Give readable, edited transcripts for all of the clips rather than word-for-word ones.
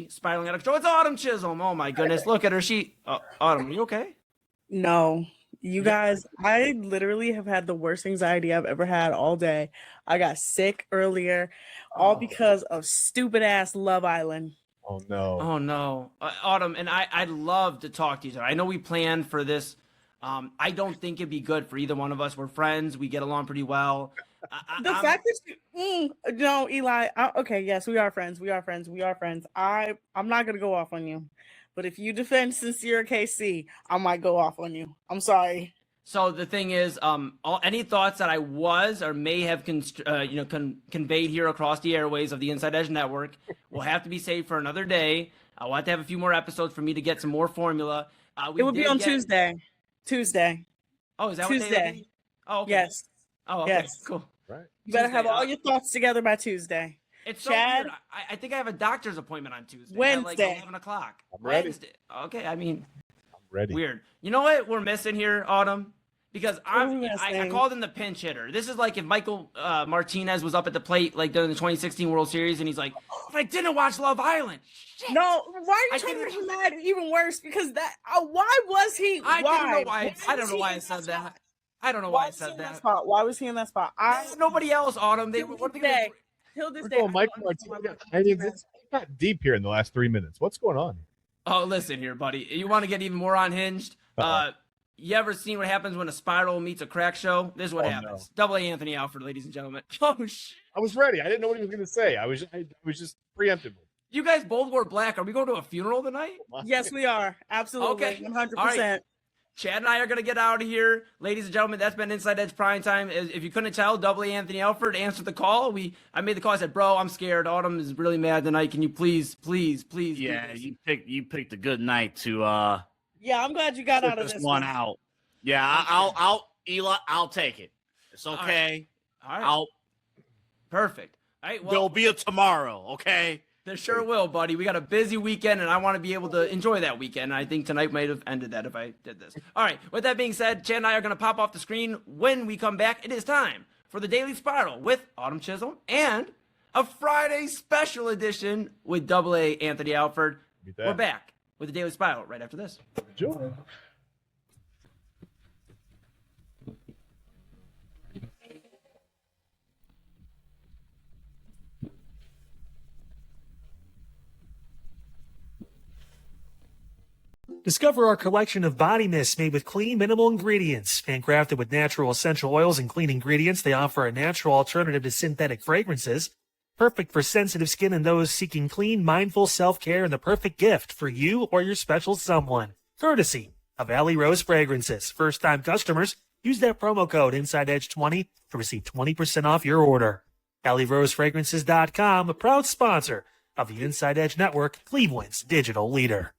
spiraling out of control. It's Autumn Chisholm. Oh my goodness, look at her. Autumn, are you okay? No, you guys, I literally have had the worst anxiety I've ever had all day. I got sick earlier, all because of stupid ass Love Island. Oh no. Oh no, Autumn, and I'd love to talk to you. I know we planned for this. I don't think it'd be good for either one of us. We're friends. We get along pretty well. The fact that no, Eli. Okay, yes, we are friends. We are friends. We are friends. I'm not gonna go off on you, but if you defend Sincere KC, I might go off on you. I'm sorry. So the thing is, any thoughts that I was or may have conveyed here across the airways of the Inside Edge Network will have to be saved for another day. I'll have to have a few more episodes for me to get some more formula. It would be on Tuesday. Tuesday. Oh, is that Tuesday? Oh, okay. Yes. Oh, okay. Yes. Cool. Right. You better have all your thoughts together by Tuesday. It's so Chad, weird. I think I have a doctor's appointment on Tuesday. Wednesday. At like 11 o'clock. I'm ready. Wednesday. Okay, I mean, I'm ready. weird. You know what we're missing here, Autumn? Because I missing? called him the pinch hitter. This is like if Michael Martinez was up at the plate like during the 2016 World Series and he's like, if I didn't watch Love Island. Shit. No, why are I you trying to didn't- make him mad? Even worse, because that. Why was he? I why? don't know why. I don't was know he why in I said that. spot? I don't know Why why I was he said in that that. spot? Why was he in that spot? There's nobody else, Autumn. Till this day. Till this We're day. going Michael Martinez. I mean, it's got deep here in the last 3 minutes. What's going on? Oh, listen here, buddy. You want to get even more unhinged? You ever seen what happens when a spiral meets a crack show? This is what happens. No. Double A Anthony Alford, ladies and gentlemen. Oh, shit. I was ready. I didn't know what he was going to say. I was just preemptive. You guys both wore black. Are we going to a funeral tonight? Yes, we are. Absolutely. Okay. 100%. All right. Chad and I are going to get out of here. Ladies and gentlemen, that's been Inside Edge Prime Time. If you couldn't tell, Double A Anthony Alford answered the call. I made the call. I said, bro, I'm scared. Autumn is really mad tonight. Can you please? Yeah, you picked a good night to Yeah, I'm glad you got out of this this one out. Yeah, I'll take it. It's okay. All right. Perfect. All right. Well, There'll be a tomorrow, okay? there sure will, buddy. We got a busy weekend, and I want to be able to enjoy that weekend. I think tonight might have ended that if I did this. All right. With that being said, Chad and I are going to pop off the screen. When we come back, it is time for the Daily Spiral with Autumn Chisholm and a Friday special edition with Double A Anthony Alford. We're back with the Daily Spiral right after this. Enjoy. Discover our collection of body mists made with clean, minimal ingredients. Handcrafted with natural essential oils and clean ingredients, they offer a natural alternative to synthetic fragrances. Perfect for sensitive skin and those seeking clean, mindful self-care, and the perfect gift for you or your special someone. Courtesy of Alley Rose Fragrances. First-time customers, use that promo code InsideEdge20 to receive 20% off your order. AlleyRoseFragrances.com, a proud sponsor of the Inside Edge Network, Cleveland's digital leader.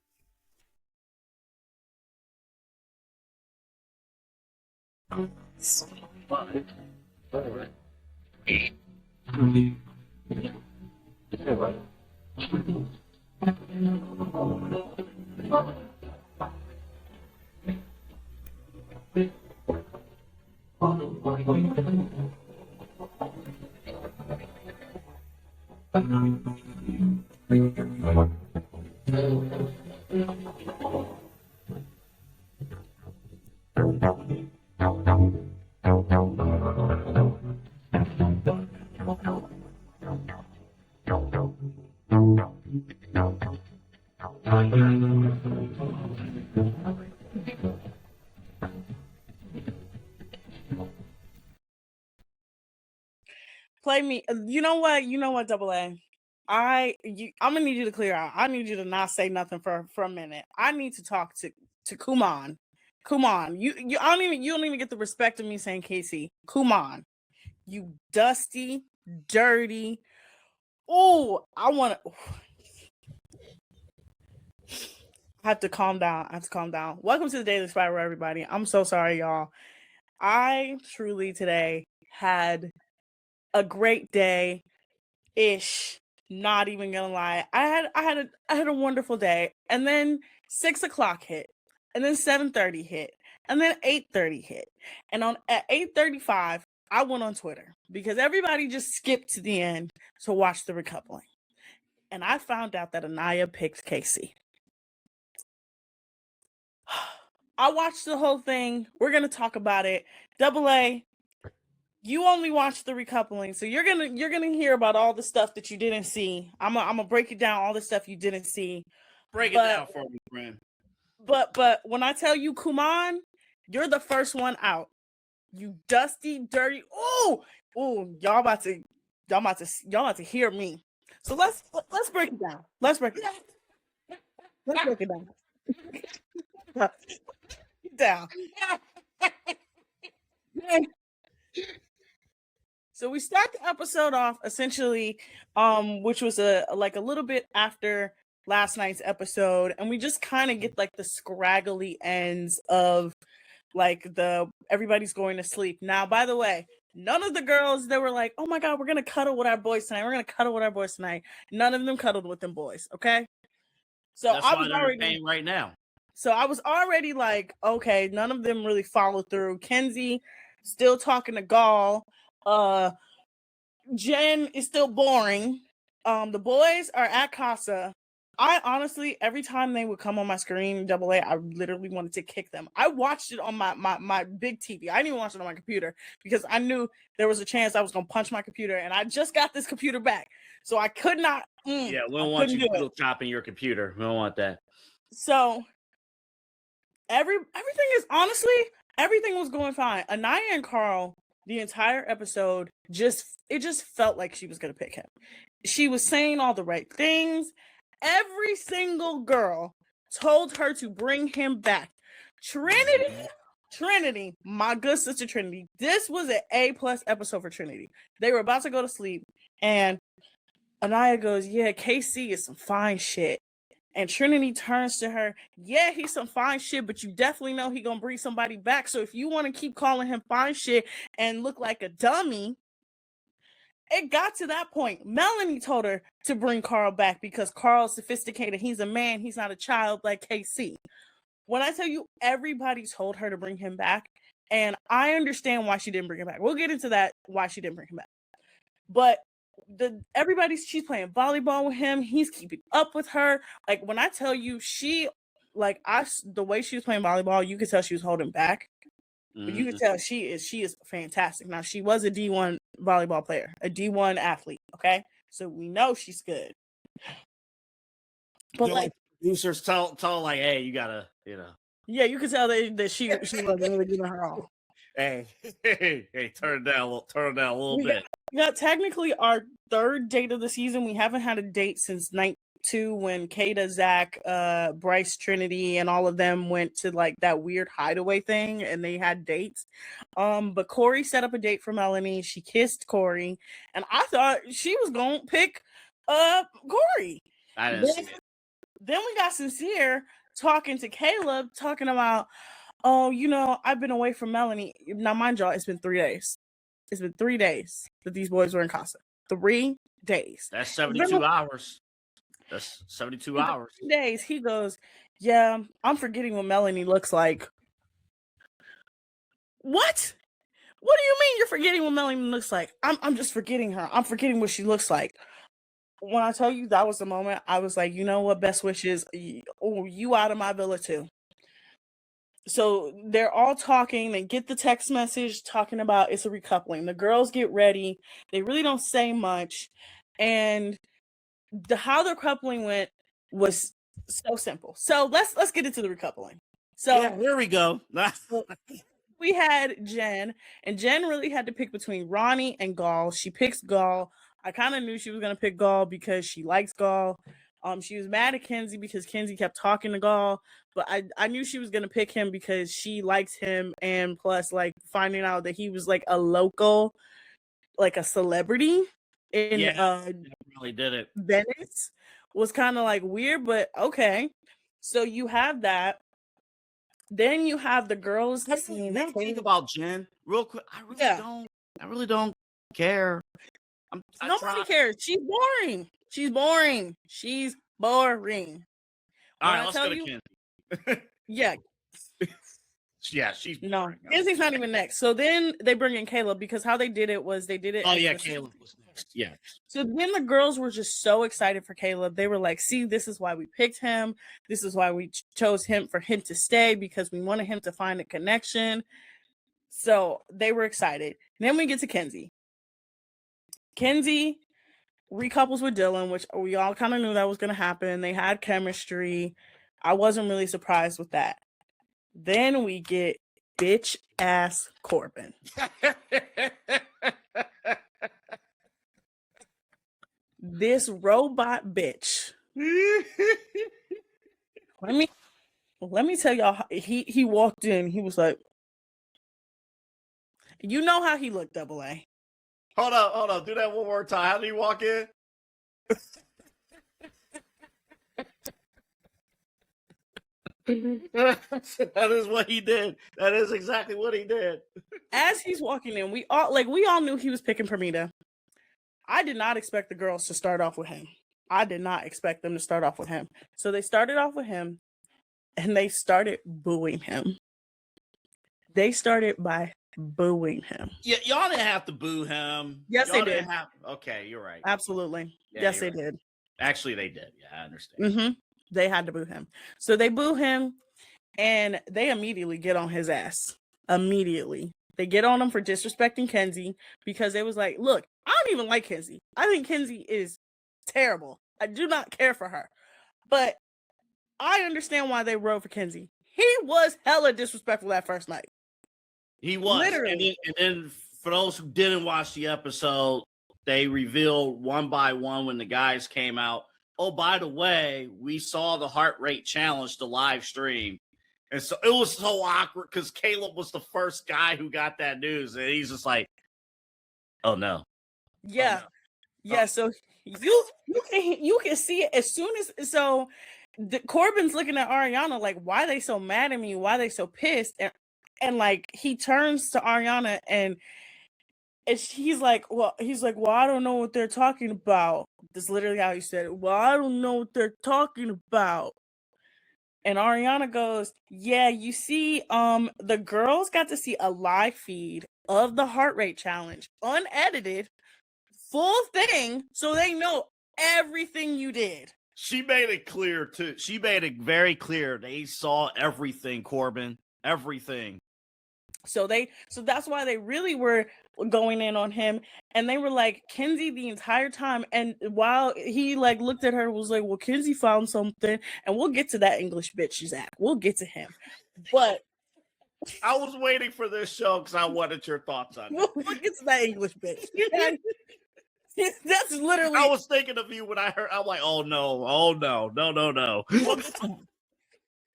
Play me. You know what, Double A? I'm gonna need you to clear out. I need you to not say nothing for a minute. I need to talk to Kuman. Kuman, you don't even get the respect of me saying Casey. Kuman, you dusty, dirty. Oh, I have to calm down. Welcome to the Daily Spiral, everybody. I'm so sorry, y'all. I truly today had a great day ish. Not even gonna lie. I had a wonderful day. And then 6:00 hit. And then 7:30 hit. And then 8:30 hit. And at 8:35, I went on Twitter because everybody just skipped to the end to watch the recoupling. and I found out that Anaya picked Casey. I watched the whole thing. We're gonna talk about it. Double A, you only watched the recoupling, so you're gonna hear about all the stuff that you didn't see. I'm gonna break it down, all the stuff you didn't see. Break it down for me, friend. But when I tell you Kuman, you're the first one out. You dusty, dirty. Oh, y'all about to hear me. So let's break it down. Let's break it down. Let's break it down. Down. So we start the episode off essentially, which was a little bit after last night's episode, and we just kind of get like the scraggly ends of like the everybody's going to sleep. Now, by the way, none of the girls that were like, "Oh my god, we're gonna cuddle with our boys tonight. We're gonna cuddle with our boys tonight." None of them cuddled with them boys. Okay, so That's I why was they're already paying right now. So I was already like, okay, none of them really followed through. Kenzie still talking to Gall. Jen is still boring. The boys are at Casa. I honestly, every time they would come on my screen, Double A, I literally wanted to kick them. I watched it on my big TV. I didn't even watch it on my computer because I knew there was a chance I was going to punch my computer, and I just got this computer back. So I could not. Yeah, we don't want you little chopping your computer. We don't want that. So everything was going fine. Anaya and Carl, the entire episode, it just felt like she was going to pick him. She was saying all the right things. Every single girl told her to bring him back. Trinity, my good sister Trinity. This was an A+ episode for Trinity. They were about to go to sleep, and Anaya goes, "Yeah, KC is some fine shit." And Trinity turns to her, "Yeah, he's some fine shit, but you definitely know he gonna bring somebody back. So if you want to keep calling him fine shit and look like a dummy," it got to that point. Melanie told her to bring Carl back because Carl's sophisticated. He's a man. He's not a child like KC. When I tell you, everybody told her to bring him back, and I understand why she didn't bring him back. We'll get into that, why she didn't bring him back. But she's playing volleyball with him. He's keeping up with her. Like when I tell you, the way she was playing volleyball, you could tell she was holding back. But you can tell she is fantastic. Now she was a D1 volleyball player, a D1 athlete. Okay, so we know she's good. But like producers tell like, hey, you gotta, yeah, you can tell that she wasn't really giving her all. Hey, turn it down a little bit. Yeah, technically our third date of the season. We haven't had a date since night 2 when Kata, Zach, Bryce, Trinity, and all of them went to like that weird hideaway thing and they had dates. But Corey set up a date for Melanie. She kissed Corey, and I thought she was gonna pick Corey. I didn't see it. Then we got Sincere talking to Caleb, talking about, "Oh, I've been away from Melanie." Now, mind y'all, it's been 3 days. It's been 3 days that these boys were in Casa. 3 days. That's 72 hours. That's 72 hours. 3 days. He goes, "Yeah, I'm forgetting what Melanie looks like." What? What do you mean you're forgetting what Melanie looks like? I'm just forgetting her. I'm forgetting what she looks like. When I tell you that was the moment, I was like, you know what? Best wishes. Oh, you out of my villa too. So they're all talking. They get the text message talking about it's a recoupling. The girls get ready. They really don't say much. And how the recoupling went was so simple. So let's get into the recoupling. So yeah, here we go. We had Jen, and Jen really had to pick between Ronnie and Gall. She picks Gall. I kind of knew she was going to pick Gall because she likes Gall. She was mad at Kenzie because Kenzie kept talking to Gall, but I knew she was going to pick him because she likes him, and plus like finding out that he was like a local, like a celebrity in really did it. Venice was kind of like weird, but okay. So you have that. Then you have the girls. Think about Jen real quick. I really don't care. Nobody cares. She's boring. She's boring. She's boring. All right, let's go to Kenzie. Yeah. Yeah, she's No, boring. Kenzie's not even next. So then they bring in Caleb because how they did it was they did it. Oh as yeah, the- Caleb was next. Yeah. So then the girls were just so excited for Caleb. They were like, see, this is why we picked him. This is why we chose him for him to stay because we wanted him to find a connection. So they were excited. Then we get to Kenzie. Kenzie recouples with Dylan, which we all kind of knew that was going to happen. They had chemistry. I wasn't really surprised with that. Then we get bitch ass Corbin. This robot bitch. Let me tell y'all. He walked in. He was like, you know how he looked, Double A. Hold up. Do that one more time. How did he walk in? That is what he did. That is exactly what he did. As he's walking in, we all knew he was picking Permita. I did not expect the girls to start off with him. I did not expect them to start off with him. So they started off with him and they started booing him. They started by booing him. Yeah, y'all didn't have to boo him. Yes, Y'all they didn't did. Okay, you're right. Absolutely. Yeah, yes, they you're right. did. Actually, they did. Yeah, I understand. Mm-hmm. They had to boo him. So they boo him and they immediately get on his ass. Immediately. They get on him for disrespecting Kenzie because they was like, look, I don't even like Kenzie. I think Kenzie is terrible. I do not care for her. But I understand why they wrote for Kenzie. He was hella disrespectful that first night. He was. Literally. And then for those who didn't watch the episode, they revealed one by one when the guys came out. Oh, by the way, we saw the heart rate challenge, the live stream. And so it was so awkward because Caleb was the first guy who got that news. And he's just like, oh, no. Yeah. Oh, no. Yeah. So you can see it as soon as Corbin's looking at Ariana like, why are they so mad at me? Why are they so pissed? And like he turns to Ariana and he's like, well, I don't know what they're talking about. That's literally how he said it. Well, I don't know what they're talking about. And Ariana goes, yeah, you see, the girls got to see a live feed of the heart rate challenge, unedited, full thing, so they know everything you did. She made it clear, too. She made it very clear. They saw everything, Corbin. Everything. So that's why they really were going in on him. And they were like, Kenzie the entire time. And while he like looked at her, was like, well, Kenzie found something. And we'll get to that English bitch, Zach. We'll get to him. But I was waiting for this show because I wanted your thoughts on it. we'll get to that English bitch. That's literally. I was thinking of you when I heard. I'm like, oh no.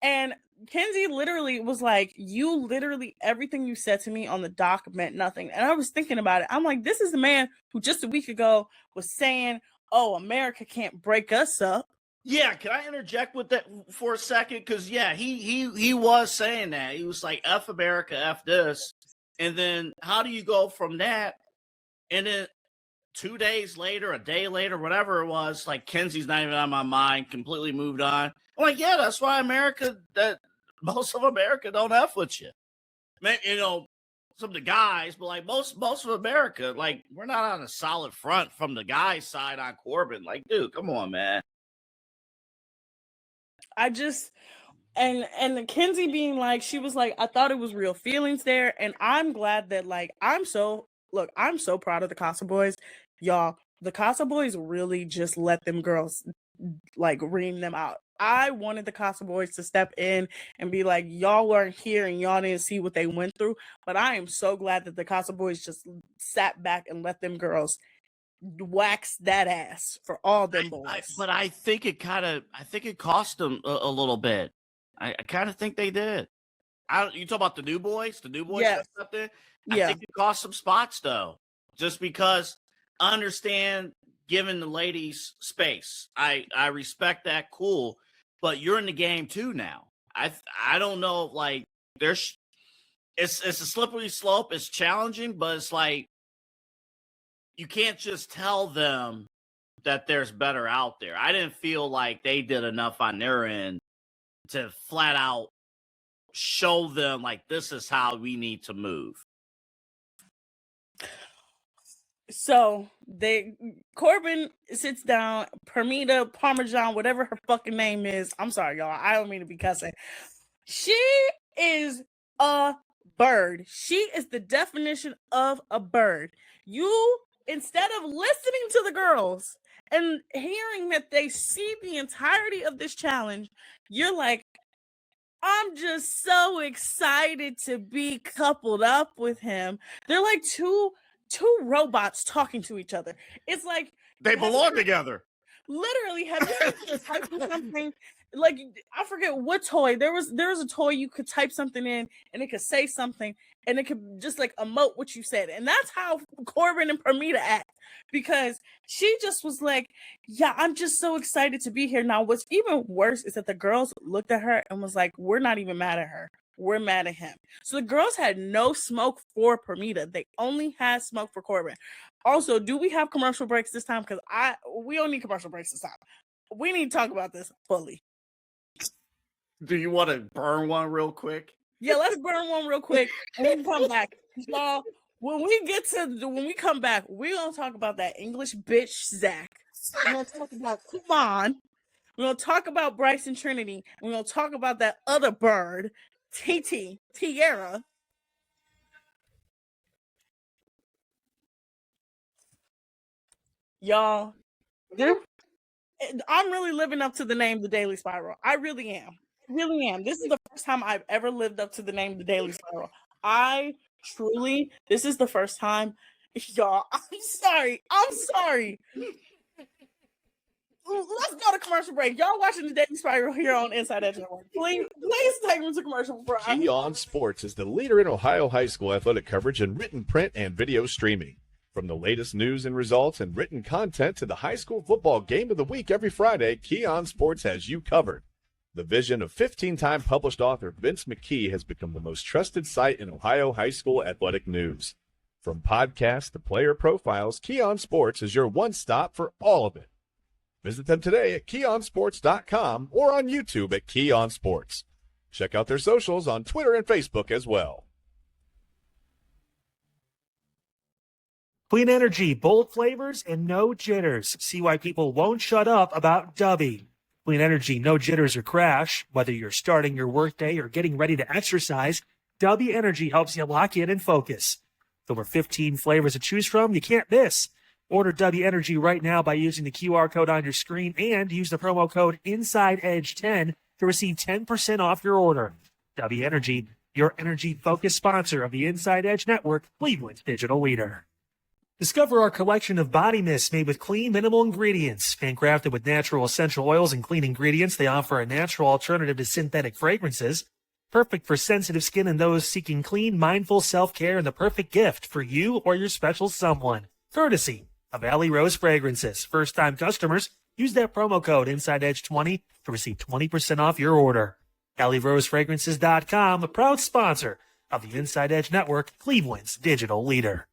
And Kenzie literally was like, you literally, everything you said to me on the dock meant nothing. And I was thinking about it. I'm like, this is the man who just a week ago was saying, oh, America can't break us up. Yeah, can I interject with that for a second? Because yeah, he was saying that. He was like, F America, F this. And then how do you go from that? And then 2 days later, a day later, whatever it was, like Kenzie's not even on my mind, completely moved on. I'm like, yeah, that's why most of America don't F with you. Man, some of the guys, but like most of America, like we're not on a solid front from the guys' side on Corbin. Like, dude, come on, man. I just and Kenzie being like, she was like, I thought it was real feelings there. And I'm glad that like I'm so proud of the Casa Boys. Y'all, the Casa Boys really just let them girls like ream them out. I wanted the Casa Boys to step in and be like, y'all weren't here and y'all didn't see what they went through. But I am so glad that the Casa Boys just sat back and let them girls wax that ass for all them boys. But I think it cost them a little bit. I kind of think they did. You talk about the new boys? The new boys Yeah. that stepped in? Yeah. I think it cost some spots, though. Just because I understand giving the ladies space. I respect that. Cool. But you're in the game, too, now. I don't know, like, it's a slippery slope. It's challenging, but it's like, you can't just tell them that there's better out there. I didn't feel like they did enough on their end to flat out show them like this is how we need to move? So Corbin sits down, Permita Parmesan, whatever her fucking name is. I'm sorry, y'all. I don't mean to be cussing. She is a bird. She is the definition of a bird. You, instead of listening to the girls and hearing that they see the entirety of this challenge, you're like, I'm just so excited to be coupled up with him. They're like two robots talking to each other. It's like They belong together. literally have you ever typed in something like, I forget what toy. There was a toy you could type something in and it could say something and it could just like emote what you said. And that's how Corbin and Permita act, because she just was like, yeah, I'm just so excited to be here. Now, what's even worse is that the girls looked at her and was like, we're not even mad at her. We're mad at him. So the girls had no smoke for Permita. They only had smoke for Corbin. Also, do we have commercial breaks this time? Because we don't need commercial breaks this time. We need to talk about this fully. Do you want to burn one real quick? Yeah, let's burn one real quick and then come back. Y'all, when we come back, we're gonna talk about that English bitch Zach. We're gonna talk about Kumon. We're gonna talk about Bryson Trinity. We're gonna talk about that other bird, Tiara. Y'all, I'm really living up to the name The Daily Spiral. I really am. This is the first time I've ever lived up to the name The Daily Spiral. This is the first time. Y'all, I'm sorry. Let's go to commercial break. Y'all watching The Daily Spiral here on Inside Edge Network. Please take me to commercial before Key On Sports is the leader in Ohio high school athletic coverage in written, print, and video streaming. From the latest news and results and written content to the high school football game of the week every Friday, Key On Sports has you covered. The vision of 15-time published author Vince McKee has become the most trusted site in Ohio high school athletic news. From podcasts to player profiles, Key On Sports is your one-stop for all of it. Visit them today at keyonsports.com or on YouTube at Key On Sports. Check out their socials on Twitter and Facebook as well. Clean energy, bold flavors, and no jitters. See why people won't shut up about Dubby. Clean energy, no jitters or crash. Whether you're starting your workday or getting ready to exercise, Dubby Energy helps you lock in and focus. With over 15 flavors to choose from, you can't miss. Order Dubby Energy right now by using the QR code on your screen and use the promo code INSIDEEDGE10 to receive 10% off your order. Dubby Energy, your energy-focused sponsor of the Inside Edge Network, Cleveland's digital leader. Discover our collection of body mists made with clean, minimal ingredients. Handcrafted with natural essential oils and clean ingredients, they offer a natural alternative to synthetic fragrances. Perfect for sensitive skin and those seeking clean, mindful self-care, and the perfect gift for you or your special someone. Courtesy of Alley Rose Fragrances. First-time customers, use that promo code INSIDEEDGE20 to receive 20% off your order. AlleyRoseFragrances.com, a proud sponsor of the Inside Edge Network, Cleveland's digital leader.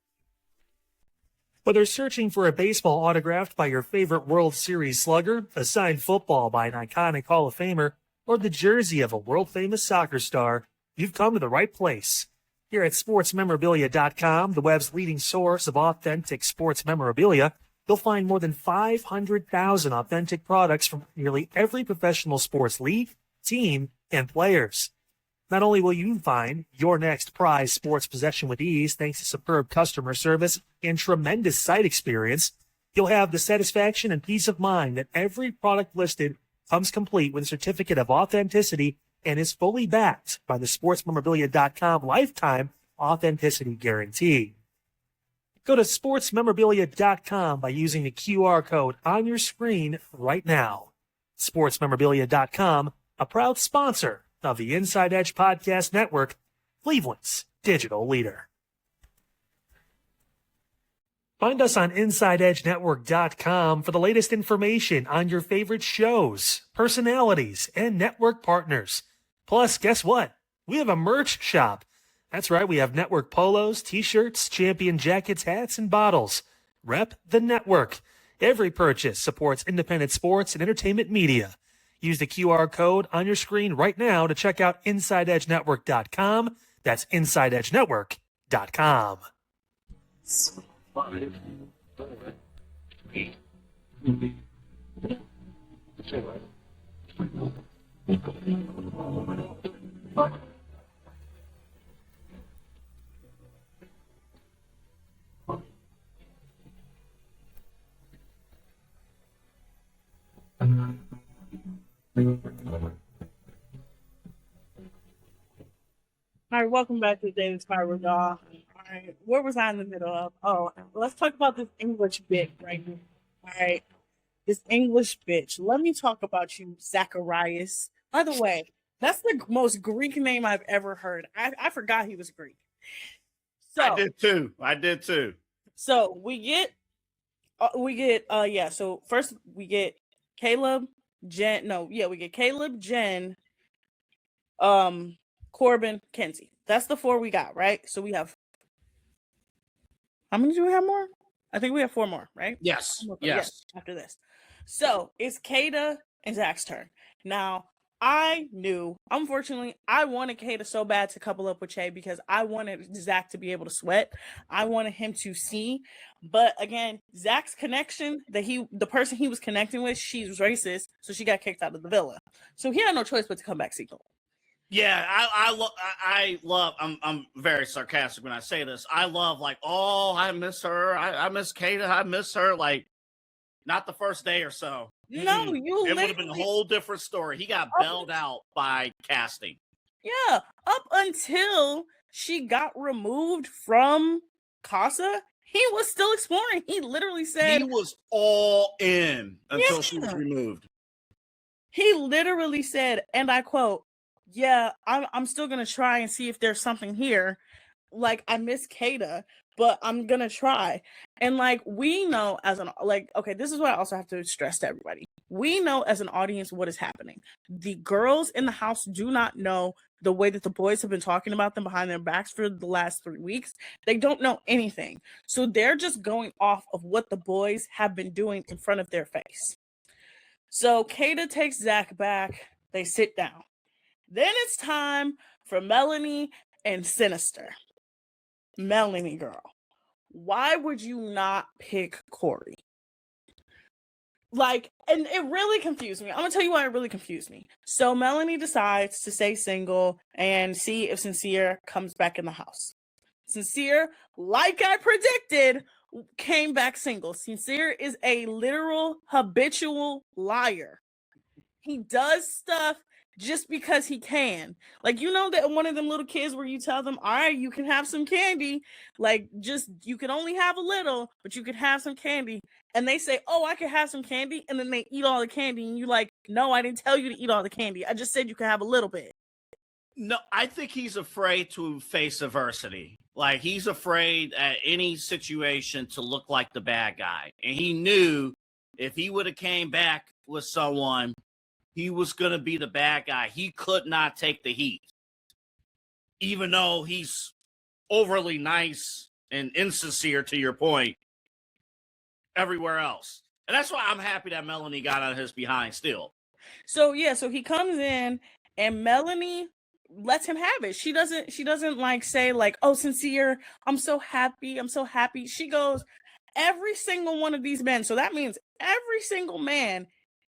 Whether searching for a baseball autographed by your favorite World Series slugger, a signed football by an iconic Hall of Famer, or the jersey of a world-famous soccer star, you've come to the right place. Here at SportsMemorabilia.com, the web's leading source of authentic sports memorabilia, you'll find more than 500,000 authentic products from nearly every professional sports league, team, and players. Not only will you find your next prized sports possession with ease thanks to superb customer service and tremendous site experience, you'll have the satisfaction and peace of mind that every product listed comes complete with a certificate of authenticity and is fully backed by the SportsMemorabilia.com lifetime authenticity guarantee. Go to SportsMemorabilia.com by using the QR code on your screen right now. SportsMemorabilia.com, a proud sponsor of the Inside Edge Podcast Network, Cleveland's digital leader. Find us on InsideEdgeNetwork.com for the latest information on your favorite shows, personalities, and network partners. Plus, guess what? We have a merch shop. That's right, we have network polos, t-shirts, champion jackets, hats, and bottles. Rep the network. Every purchase supports independent sports and entertainment media. Use the QR code on your screen right now to check out InsideEdgeNetwork.com. That's InsideEdgeNetwork.com. All right, welcome back to the Daily Spiral, y'all. All right, where was I in the middle of? Oh, let's talk about this English bit right now. All right, this English bitch. Let me talk about you, Zacharias. By the way, that's the most Greek name I've ever heard. I forgot he was Greek. So I did too. So we get. So first we get Caleb, Jen. No, yeah, we get Caleb, Jen, Corbin, Kenzie. That's the 4 we got, right? So we have. How many do we have more? I think we have 4 more, right? Yes. After this, so it's Kada and Zach's turn. Now I knew, unfortunately, I wanted Kada so bad to couple up with Che because I wanted Zach to be able to sweat. I wanted him to see. But again, Zach's connection, the person he was connecting with, she's racist, so she got kicked out of the villa. So he had no choice but to come back single. Yeah, I love. I'm very sarcastic when I say this. I love I miss her. I miss Kada. I miss her. Like, not the first day or so. No, it would have been a whole different story. He got bailed out by casting. Yeah, up until she got removed from Casa, he was still exploring. He literally said he was all in until she was removed. He literally said, and I quote, "Yeah, I'm still gonna try and see if there's something here. Like, I miss Kada, but I'm gonna try." And like, we know as okay, this is what I also have to stress to everybody. We know as an audience what is happening. The girls in the house do not know the way that the boys have been talking about them behind their backs for the last 3 weeks. They don't know anything. So they're just going off of what the boys have been doing in front of their face. So Kada takes Zach back. They sit down. Then it's time for Melanie and Sinister. Melanie, girl, why would you not pick Corey? Like, and it really confused me. I'm gonna tell you why it really confused me. So Melanie decides to stay single and see if Sincere comes back in the house. Sincere, like I predicted, came back single. Sincere is a literal habitual liar. He does stuff just because he can. Like, you know that one of them little kids where you tell them, all right, you can have some candy. Like, just, you can only have a little, but you can have some candy. And they say, oh, I can have some candy. And then they eat all the candy. And you like, no, I didn't tell you to eat all the candy. I just said you can have a little bit. No, I think he's afraid to face adversity. Like, he's afraid at any situation to look like the bad guy. And he knew if he would have came back with someone, he was going to be the bad guy. He could not take the heat. Even though he's overly nice and insincere, to your point, everywhere else. And that's why I'm happy that Melanie got on his behind still. So, yeah, so he comes in and Melanie lets him have it. She doesn't like say like, oh, Sincere, I'm so happy. I'm so happy. She goes, every single one of these men. So that means every single man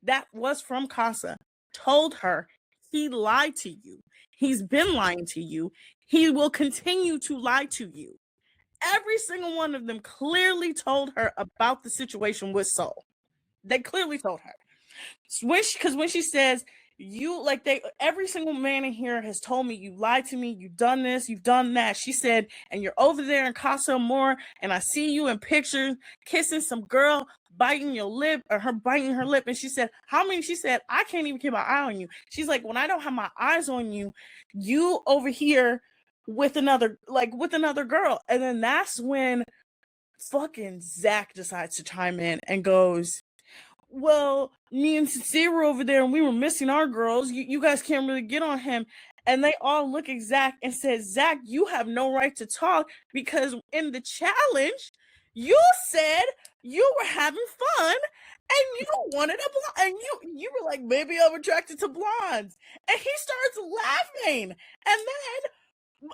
that was from Casa told her he lied to you. He's been lying to you. He will continue to lie to you. Every single one of them clearly told her about the situation with Soul. They clearly told her. Because when she says, every single man in here has told me you lied to me, you've done this, you've done that. She said, and you're over there in Casa Amor, and I see you in pictures kissing some girl, biting your lip, or her biting her lip. And she said, how many? She said, I can't even keep my eye on you. She's like, when I don't have my eyes on you, you over here with another girl. And then that's when fucking Zach decides to chime in and goes, well, me and Sincere were over there and we were missing our girls. You guys can't really get on him. And they all look at Zach and said, Zach, you have no right to talk because in the challenge, you said you were having fun And you wanted a blonde, and you were like, maybe I'm attracted to blondes. And he starts laughing. And then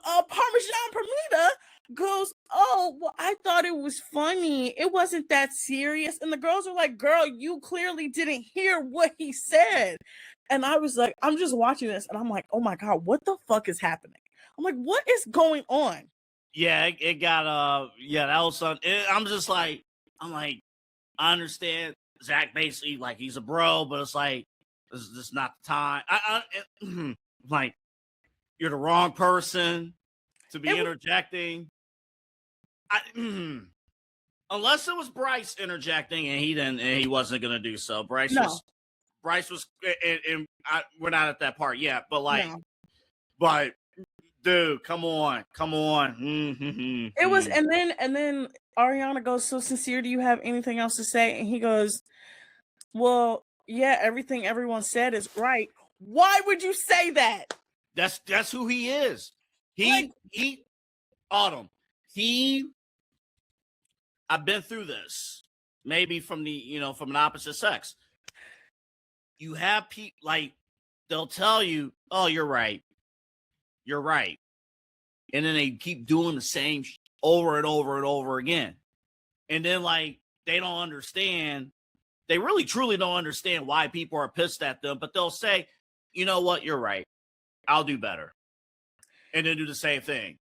Parmesan Permita goes, oh, well, I thought it was funny. It wasn't that serious. And the girls are like, girl, you clearly didn't hear what he said. And I was like, I'm just watching this, and I'm like, oh my God, what the fuck is happening? I'm like, what is going on? Yeah, it got that was something. I'm just like, I understand Zach basically like he's a bro, but it's like this is just not the time. Like you're the wrong person to be interjecting. Unless it was Bryce interjecting and he wasn't gonna do so. Bryce was, and we're not at that part yet, but but dude, come on. It was, and then Ariana goes, so Sincere, do you have anything else to say? And he goes, well, yeah, everything everyone said is right. Why would you say that? That's who he is. Autumn. I've been through this. Maybe from from an opposite sex. You have people like they'll tell you, "Oh, you're right. You're right." And then they keep doing the same over and over and over again. And then like they don't understand. They really truly don't understand why people are pissed at them, but they'll say, "You know what? You're right. I'll do better." And then do the same thing.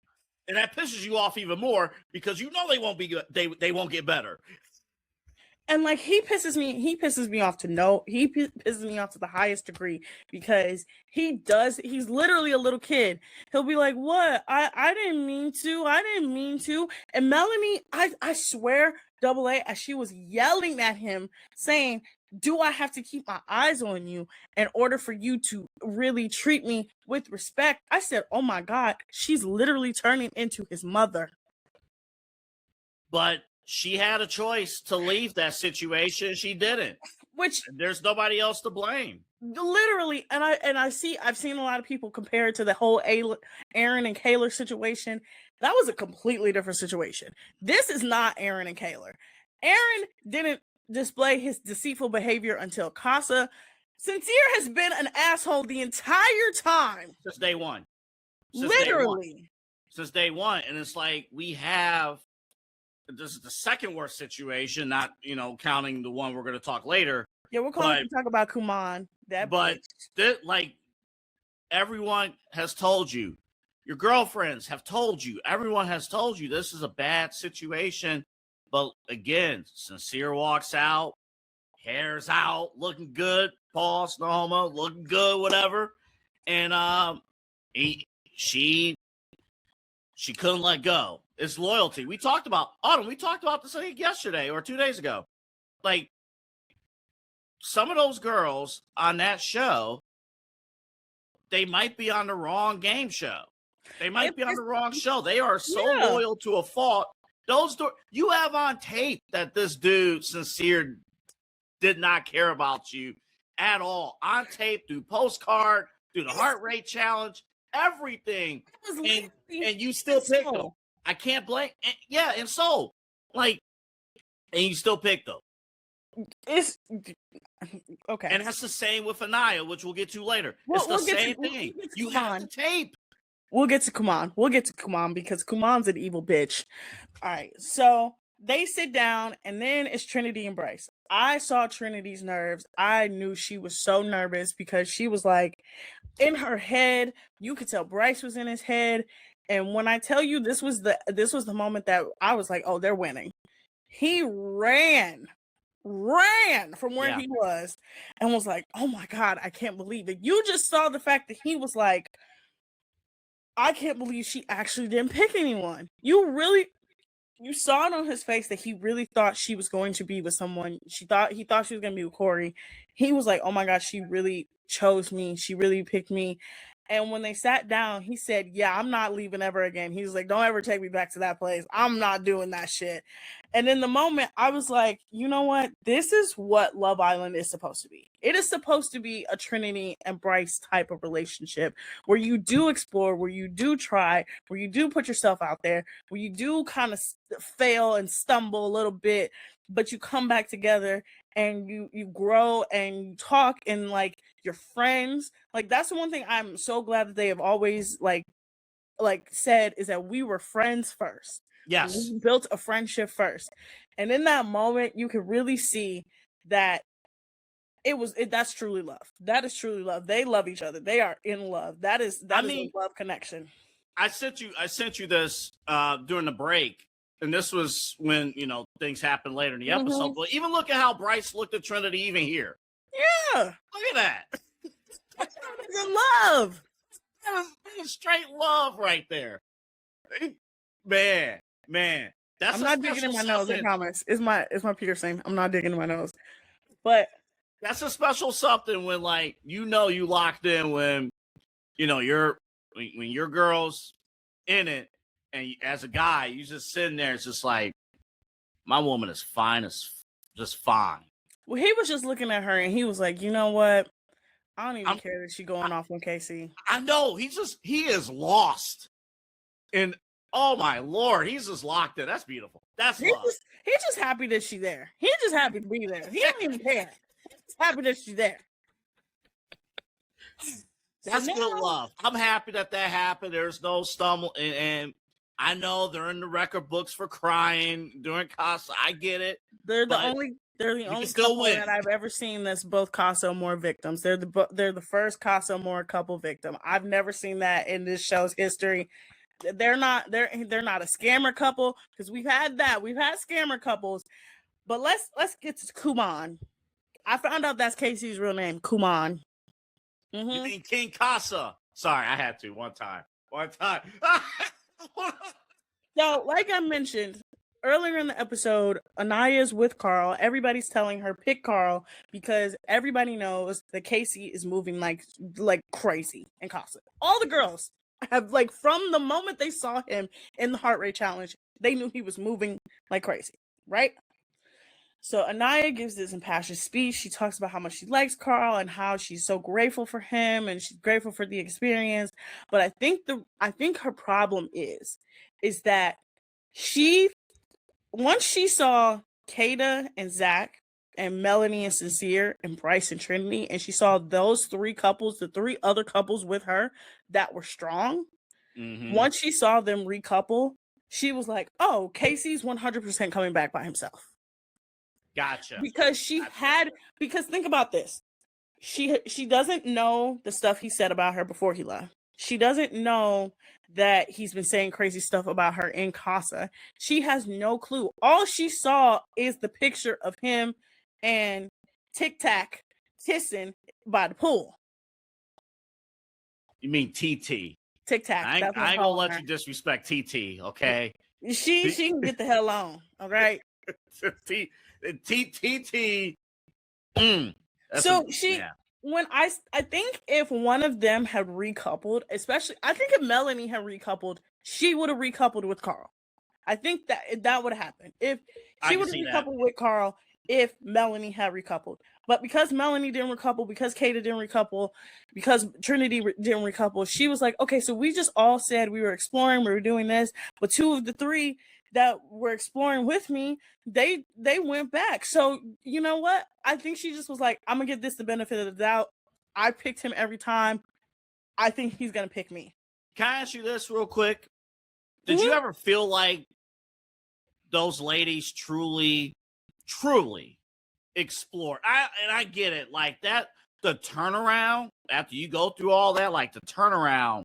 And that pisses you off even more because you know they won't be good. They won't get better. And like he pisses me off he pisses me off to the highest degree because he's literally a little kid. He'll be like, what? I didn't mean to. And Melanie, I swear, AA, as she was yelling at him, saying, do I have to keep my eyes on you in order for you to really treat me with respect? I said, oh my God, she's literally turning into his mother. But she had a choice to leave that situation. She didn't. Which there's nobody else to blame. Literally, I've seen a lot of people compare it to the whole Aaron and Kaylor situation. That was a completely different situation. This is not Aaron and Kaylor. Aaron didn't display his deceitful behavior until Casa. Sincere has been an asshole the entire time. Since day one. Since day one. And it's like this is the second worst situation, not, counting the one we're going to talk later. Yeah, we're going to talk about Kuman. Everyone has told you. Your girlfriends have told you. Everyone has told you this is a bad situation. But again, Sincere walks out, hair's out, looking good. Pause, no homo, looking good, whatever. And she couldn't let go. It's loyalty. We talked about this I think yesterday or 2 days ago. Like some of those girls on that show, they might be on the wrong game show. They might be on the wrong show. They are so loyal to a fault. You have on tape that this dude Sincere did not care about you at all. On tape, through postcard, through the heart rate challenge, everything. And you still picked him. I can't blame. And so, and you still picked them. It's okay. And that's the same with Anaya, which we'll get to later. It's the same thing. You have the tape. We'll get to Kuman because Kuman's an evil bitch. All right, so they sit down, and then it's Trinity and Bryce. I saw Trinity's nerves. I knew she was so nervous because she was like in her head. You could tell Bryce was in his head. And when I tell you this was the moment that I was like, oh, they're winning. He ran from where he was and was like, oh my God, I can't believe it. You just saw the fact that he was like, I can't believe she actually didn't pick anyone. You saw it on his face that he really thought she was going to be with someone. He thought she was going to be with Corey. He was like, oh my God, she really chose me. She really picked me. And when they sat down, he said, yeah, I'm not leaving ever again. He was like, don't ever take me back to that place. I'm not doing that shit. And in the moment, I was like, you know what? This is what Love Island is supposed to be. It is supposed to be a Trinity and Bryce type of relationship where you do explore, where you do try, where you do put yourself out there, where you do kind of fail and stumble a little bit, but you come back together and you grow and you talk and like you're friends. Like that's the one thing I'm so glad that they have always like said is that we were friends first. Yes. We built a friendship first. And in that moment, you can really see that that's truly love. That is truly love. They love each other. They are in love. That is a love connection. I sent you this during the break, and this was when things happened later in the episode. But even look at how Bryce looked at Trinity even here. Yeah. Look at that. That's love. That was straight love right there. Man. That's I'm not digging in my nose, I promise. It's my piercing. I'm not digging in my nose. But that's a special something when you locked in when when your girl's in it, and as a guy you just sitting there, it's just like, my woman is fine, as just fine. Well, he was just looking at her and he was like, you know what? I don't even care that she going off on Casey. I know he is lost. And oh my Lord, he's just locked in. That's beautiful. That's love. He's just happy that she's there. He's just happy to be there. He don't even care. He's happy that she's there. That's good love. I'm happy that happened. There's no stumble, and I know they're in the record books for crying during Casa. I get it. They're the only couple that I've ever seen that's both Casa Amor victims. They're the first Casa Amor couple victim. I've never seen that in this show's history. They're not a scammer couple, because we've had scammer couples. But let's get to Kuman. I found out that's Casey's real name, Kuman. Mm-hmm. You mean King Casa? Sorry, I had to one time. So, like I mentioned earlier in the episode, Anaya's with Carl. Everybody's telling her pick Carl because everybody knows that Casey is moving like crazy in Casa. All the girls have, from the moment they saw him in the heart rate challenge, they knew he was moving like crazy, right? So Anaya gives this impassioned speech. She talks about how much she likes Carl and how she's so grateful for him and she's grateful for the experience. But I think her problem is that once she saw Kata and Zach and Melanie and Sincere and Bryce and Trinity, and she saw those three couples, the three other couples with her that were strong. Mm-hmm. Once she saw them recouple, she was like, oh, Casey's 100% coming back by himself. Gotcha. Because because think about this. She doesn't know the stuff he said about her before he left. She doesn't know that he's been saying crazy stuff about her in Casa. She has no clue. All she saw is the picture of him and Tic Tac kissing by the pool. You mean TT? Tic Tac. I ain't gonna let you disrespect TT, okay? She can get the hell on, all right? TT. When I think if one of them had recoupled, especially, I think if Melanie had recoupled, she would have recoupled with Carl. I think that would have happened. If she would have recoupled with Carl, if Melanie had recoupled. But because Melanie didn't recouple, because Kata didn't recouple, because Trinity didn't recouple, she was like, okay, so we just all said we were exploring, we were doing this, but two of the three that were exploring with me, they went back. So you know what? I think she just was like, I'm gonna give this the benefit of the doubt. I picked him every time. I think he's gonna pick me. Can I ask you this real quick? Did you ever feel like those ladies truly explore? I get it, like that. The turnaround after you go through all that, like the turnaround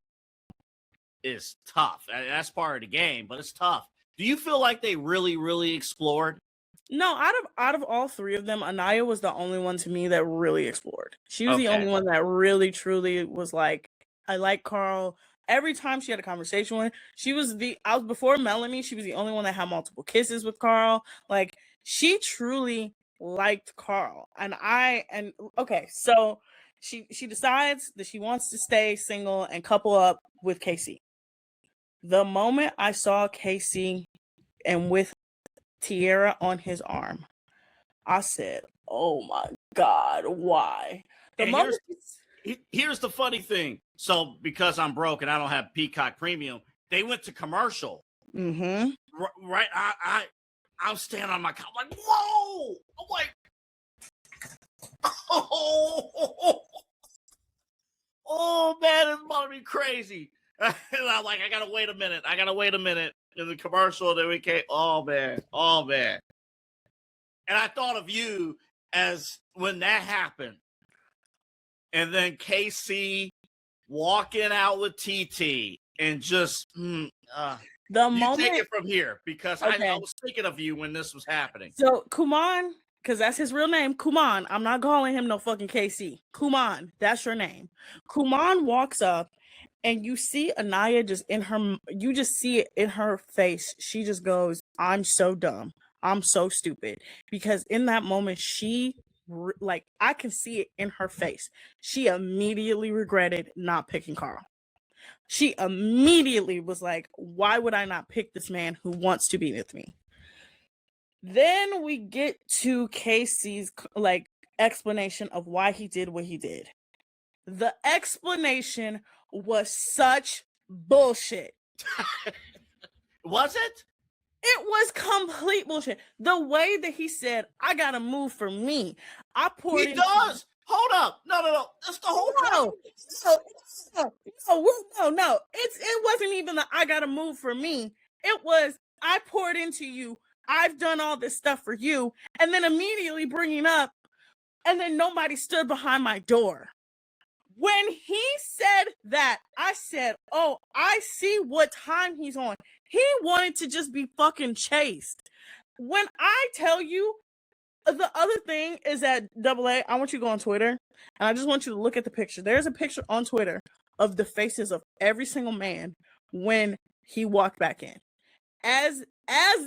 is tough. That's part of the game, but it's tough. Do you feel like they really explored? No, out of all three of them, Anaya was the only one to me that really explored. She was the only one that really truly was like, I like Carl. Every time she had a conversation with, before Melanie, she was the only one that had multiple kisses with Carl. Like, she truly liked Carl. So she decides that she wants to stay single and couple up with Casey. The moment I saw Casey and with Tierra on his arm, I said, oh my God, why? Here's the funny thing. So because I'm broke and I don't have Peacock Premium, they went to commercial. Mm-hmm. Right. I'm standing on my couch like, whoa! I'm like, Oh man, it's about to be crazy. And I'm like, I gotta wait a minute. In the commercial, then we came. Oh man. And I thought of you as when that happened. And then KC walking out with TT and just The you moment take it from here because Okay. I was thinking of you when this was happening. So Kuman, because that's his real name, Kuman. I'm not calling him no fucking KC. Kuman, that's your name. Kuman walks up, and you see Anaya just you just see it in her face. She just goes, "I'm so dumb. I'm so stupid." Because in that moment, I can see it in her face. She immediately regretted not picking Carl. She immediately was like, "Why would I not pick this man who wants to be with me?" Then we get to Casey's explanation of why he did what he did. The explanation was such bullshit. Was it? It was complete bullshit. The way that he said, "I gotta move for me." I poured. He does. Hold up. No. That's the whole No. It wasn't even the "I gotta move for me." It was, "I poured into you. I've done all this stuff for you," and then immediately bringing up, "and then nobody stood behind my door." When he said that, I said, "Oh, I see what time he's on." He wanted to just be fucking chased. When I tell you, the other thing is that AA, I want you to go on Twitter, and I just want you to look at the picture. There's a picture on Twitter of the faces of every single man when he walked back in. As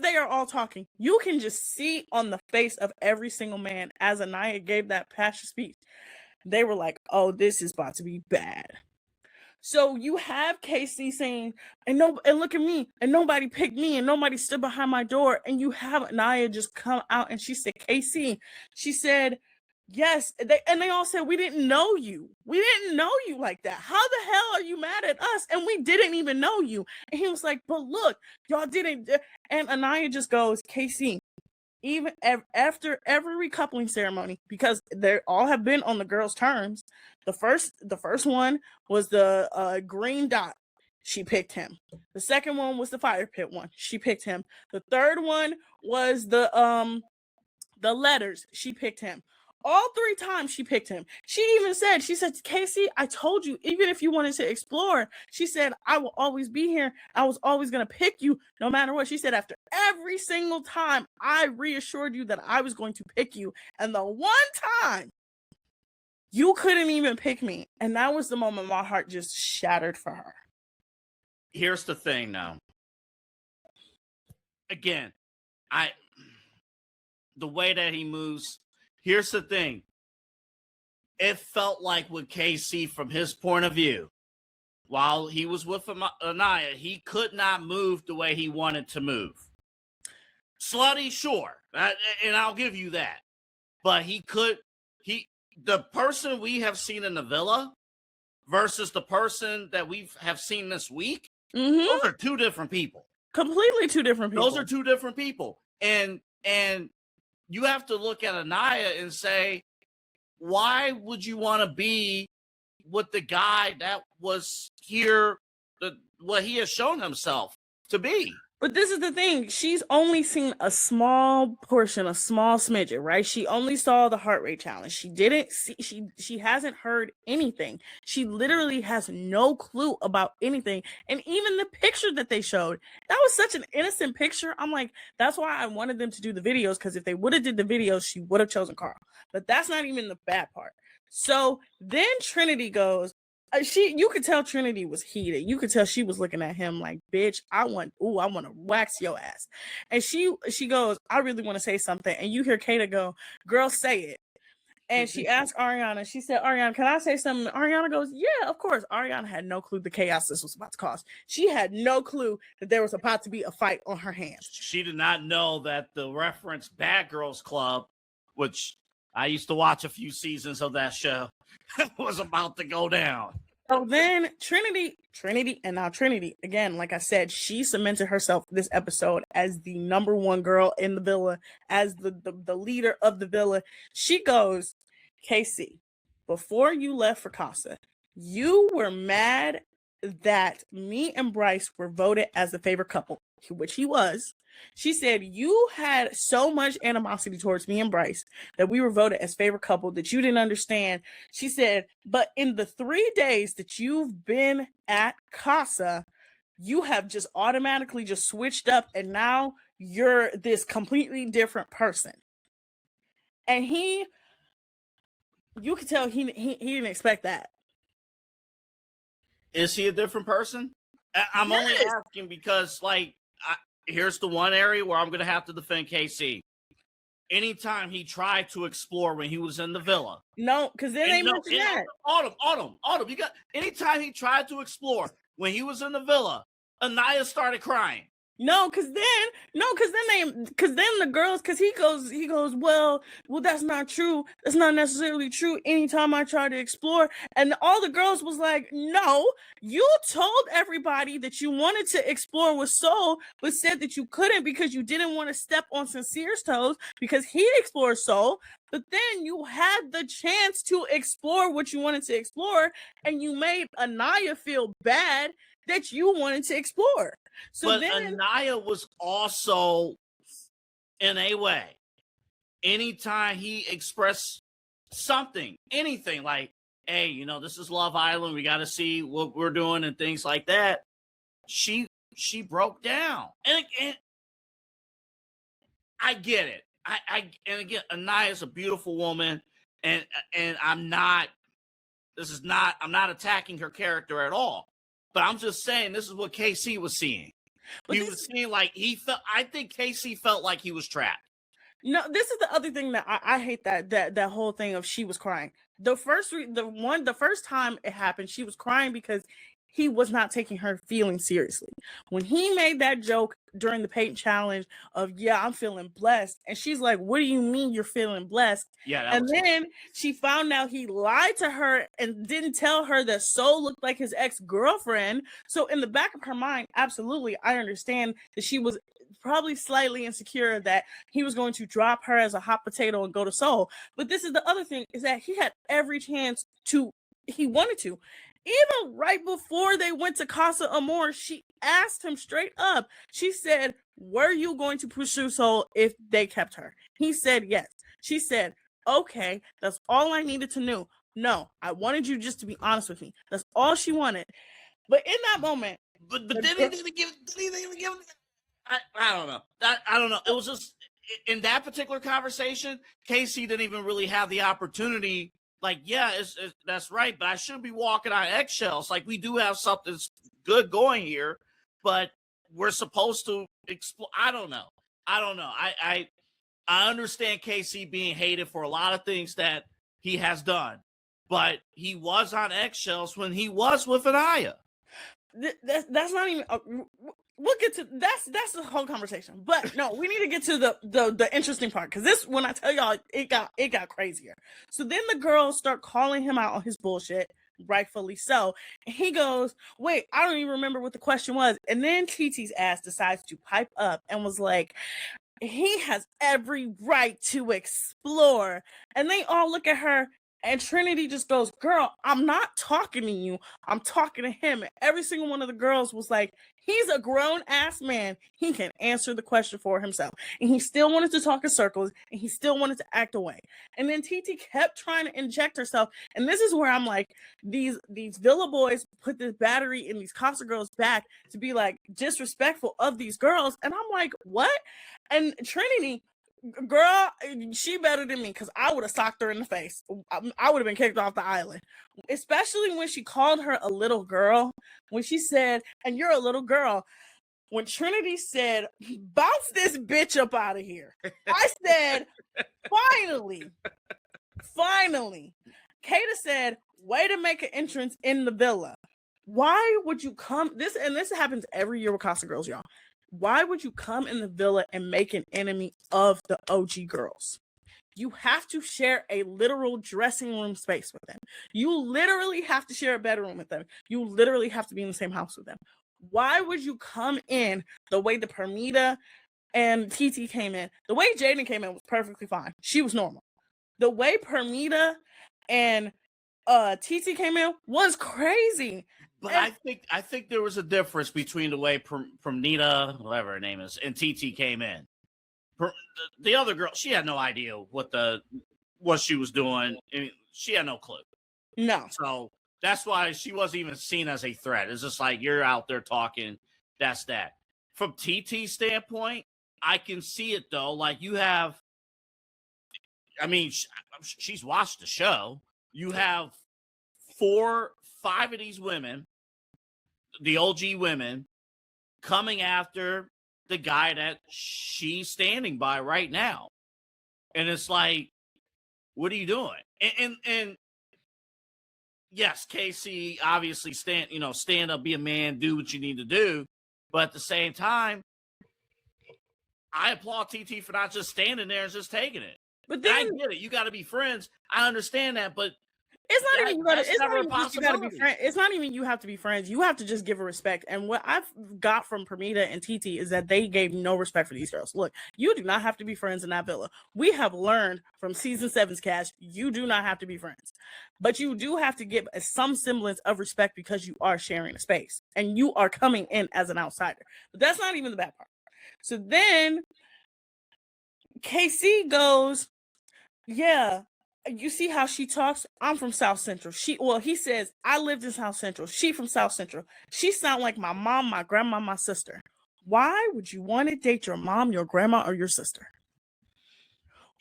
they are all talking, you can just see on the face of every single man as Anaya gave that passionate speech. They were like, "Oh, this is about to be bad." So you have Casey saying, and look at me, and nobody picked me, and nobody stood behind my door. And you have Anaya just come out, and she said, "Casey," she said, "Yes." They all said, "We didn't know you. We didn't know you like that. How the hell are you mad at us? And we didn't even know you." And he was like, "But look, y'all didn't." And Anaya just goes, "Casey, even after every recoupling ceremony, because they all have been on the girls' terms. The first one was the green dot. She picked him. The second one was the fire pit one. She picked him. The third one was the letters. She picked him. All 3 times she picked him. She even said, "Casey, I told you, even if you wanted to explore," she said, "I will always be here. I was always going to pick you no matter what." She said, "After every single time, I reassured you that I was going to pick you. And the one time you couldn't even pick me." And that was the moment my heart just shattered for her. Here's the thing now. Again, the way that he moves, here's the thing. It felt like with KC, from his point of view, while he was with Anaya, he could not move the way he wanted to move. Slutty, sure. And I'll give you that. But the person we have seen in the villa versus the person that we have seen this week, those are 2 different people. Completely 2 different people. Those are 2 different people. And you have to look at Anaya and say, why would you want to be with the guy that was here, what he has shown himself to be? But this is the thing. She's only seen a small portion, a small smidget, right? She only saw the heart rate challenge. She didn't see, she hasn't heard anything. She literally has no clue about anything. And even the picture that they showed, that was such an innocent picture. I'm like, that's why I wanted them to do the videos, because if they would have did the videos, she would have chosen Carl. But that's not even the bad part. So then Trinity goes, you could tell Trinity was heated. You could tell she was looking at him like, "Bitch, I want to wax your ass." And she goes, "I really want to say something." And you hear Kata go, "Girl, say it." And she asked Ariana, she said, "Ariana, can I say something?" Ariana goes, "Yeah, of course." Ariana had no clue the chaos this was about to cause. She had no clue that there was about to be a fight on her hands. She did not know that the reference Bad Girls Club, which I used to watch a few seasons of that show, was about to go down. So then Trinity, and now Trinity, again, like I said, she cemented herself this episode as the number 1 girl in the villa, as the leader of the villa. She goes, KC, before you left for Casa, you were mad that me and Bryce were voted as the favorite couple, which he was. She said you had so much animosity towards me and Bryce that we were voted as favorite couple that you didn't understand. She said, but in the 3 days that you've been at Casa, you have just automatically just switched up and now you're this completely different person. And you could tell he didn't expect that. Is he a different person? I'm only Yes. asking because, like, here's the one area where I'm going to have to defend KC. Anytime he tried to explore when he was in the villa. No, because then they mentioned that. Autumn. You got anytime he tried to explore when he was in the villa, Anaya started crying. No, because then the girls, because he goes, well, that's not true. That's not necessarily true. Anytime I try to explore, and all the girls was like, no, you told everybody that you wanted to explore with Soul, but said that you couldn't because you didn't want to step on Sincere's toes because he explored Soul. But then you had the chance to explore what you wanted to explore, and you made Anaya feel bad that you wanted to explore. So but then Anaya was also, in a way, anytime he expressed something, anything like, hey, this is Love Island, we got to see what we're doing and things like that, she broke down. And I get it. And again, Anaya's a beautiful woman, and I'm not attacking her character at all. But I'm just saying this is what KC was seeing. He was seeing like I think KC felt like he was trapped. No, this is the other thing that I hate that whole thing of she was crying. The first time it happened, she was crying because he was not taking her feelings seriously. When he made that joke during the Peyton challenge of, yeah, I'm feeling blessed. And she's like, what do you mean you're feeling blessed? Yeah. And then she found out he lied to her and didn't tell her that Soul looked like his ex-girlfriend. So in the back of her mind, absolutely, I understand that she was probably slightly insecure that he was going to drop her as a hot potato and go to Soul. But this is the other thing, is that he had every chance to, he wanted to. Even right before they went to Casa Amor, she asked him straight up. She said, were you going to pursue Soul if they kept her? He said yes. She said, okay, that's all I needed to know. No, I wanted you just to be honest with me. That's all she wanted. But in that moment, but then he didn't give. I don't know. I don't know. It was just in that particular conversation, Casey didn't even really have the opportunity. Like, yeah, that's right, but I shouldn't be walking on eggshells. Like, we do have something good going here, but we're supposed to explore. I don't know. I understand KC being hated for a lot of things that he has done, but he was on eggshells when he was with Anaya. That's not even. We'll get to that's the whole conversation. But no, we need to get to the interesting part, because this, when I tell y'all, it got crazier. So then the girls start calling him out on his bullshit, rightfully so. And he goes, wait, I don't even remember what the question was. And then TT's ass decides to pipe up and was like, he has every right to explore. And they all look at her, and Trinity just goes, girl, I'm not talking to you. I'm talking to him. And every single one of the girls was like, he's a grown ass man. He can answer the question for himself. And he still wanted to talk in circles, and he still wanted to act away. And then TT kept trying to inject herself. And this is where I'm like, these Villa boys put this battery in these Casa girls' back to be like disrespectful of these girls. And I'm like, what? And Trinity, girl, she better than me, because I would have socked her in the face. I would have been kicked off the island, especially when she called her a little girl. When she said, and you're a little girl. When Trinity said, bounce this bitch up out of here, I said, finally. Kata said, way to make an entrance in the villa. Why would you come? This happens every year with Casa girls, y'all. Why would you come in the villa and make an enemy of the OG girls? You have to share a literal dressing room space with them. You literally have to share a bedroom with them. You literally have to be in the same house with them. Why would you come in the way the Permita and TT came in? The way Jaden came in was perfectly fine. She was normal. The way Permita and TT came in was crazy. But And- I think there was a difference between the way Nita, whatever her name is, and TT came in. The other girl, she had no idea what she was doing. I mean, she had no clue. No. So that's why she wasn't even seen as a threat. It's just like, you're out there talking. That's that. From TT's standpoint, I can see it though. Like, you have, I mean, she's watched the show. You have 5 of these women, the OG women, coming after the guy that she's standing by right now. And it's like, what are you doing? And yes, Casey, obviously stand up, be a man, do what you need to do. But at the same time, I applaud TT for not just standing there and just taking it. But I then get it. You got to be friends. I understand that, but it's not even you gotta, that's it's never not a even just you gotta be possibility. friends. It's not even you have to be friends. You have to just give her respect. And what I've got from Permita and TT is that they gave no respect for these girls. Look, you do not have to be friends in that villa. We have learned from season 7's cast, you do not have to be friends. But you do have to give some semblance of respect because you are sharing a space and you are coming in as an outsider. But that's not even the bad part. So then KC goes, yeah, you see how she talks? I'm from South Central. He says, I lived in South Central. She from South Central. She sound like my mom, my grandma, my sister. Why would you want to date your mom, your grandma, or your sister?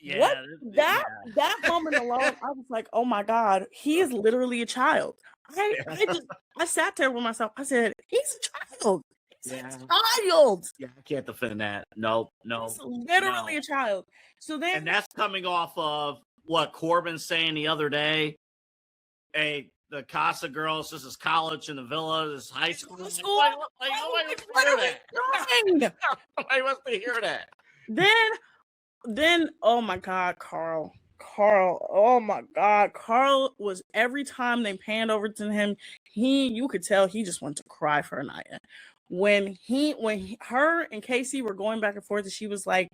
yeah, What? That moment alone, I was like, oh my God, he is literally a child. I sat there with myself. I said, he's a child. He's a child. Yeah, I can't defend that. No. He's literally a child. So then, And that's coming off of what Corbin saying the other day. Hey, the Casa girls, this is college in the villa, this is high school. Nobody wants to hear that. Then, oh my God, Carl, oh my God, Carl was, every time they panned over to him, you could tell he just wanted to cry for Anaya. When her and Casey were going back and forth, and she was like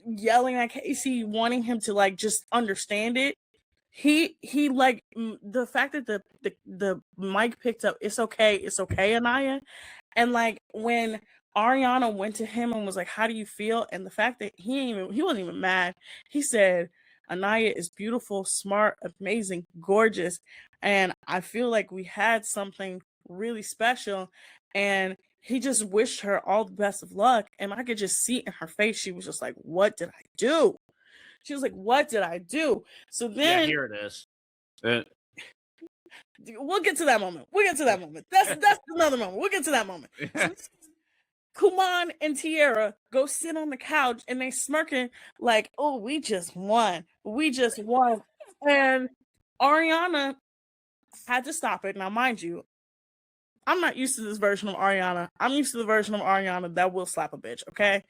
yelling at Casey, wanting him to like just understand it. He like the fact that the mic picked up, it's okay, Anaya. And like when Ariana went to him and was like, how do you feel? And the fact that he wasn't even mad. He said, Anaya is beautiful, smart, amazing, gorgeous. And I feel like we had something really special. And he just wished her all the best of luck. And I could just see in her face, she was just like, what did I do? She was like, what did I do? So then, yeah, here it is. We'll get to that moment. That's another moment. We'll get to that moment. So Kuman and Tierra go sit on the couch and they smirking like, oh, we just won. And Ariana had to stop it. Now, mind you, I'm not used to this version of Ariana. I'm used to the version of Ariana that will slap a bitch, okay?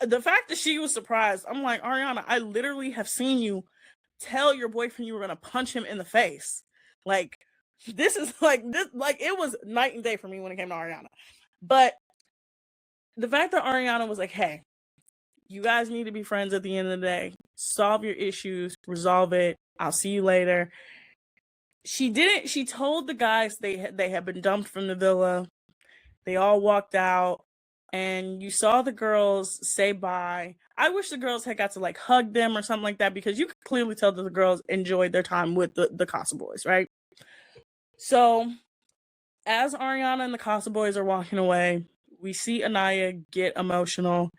The fact that she was surprised, I'm like, Ariana, I literally have seen you tell your boyfriend you were gonna punch him in the face. Like, this is like it was night and day for me when it came to Ariana. But the fact that Ariana was like, hey, you guys need to be friends at the end of the day. Solve your issues, resolve it. I'll see you later. She didn't. She told the guys they had been dumped from the villa. They all walked out. And you saw the girls say bye. I wish the girls had got to like hug them or something like that, because you could clearly tell that the girls enjoyed their time with the Casa Boys, right? So as Ariana and the Casa Boys are walking away, we see Anaya get emotional,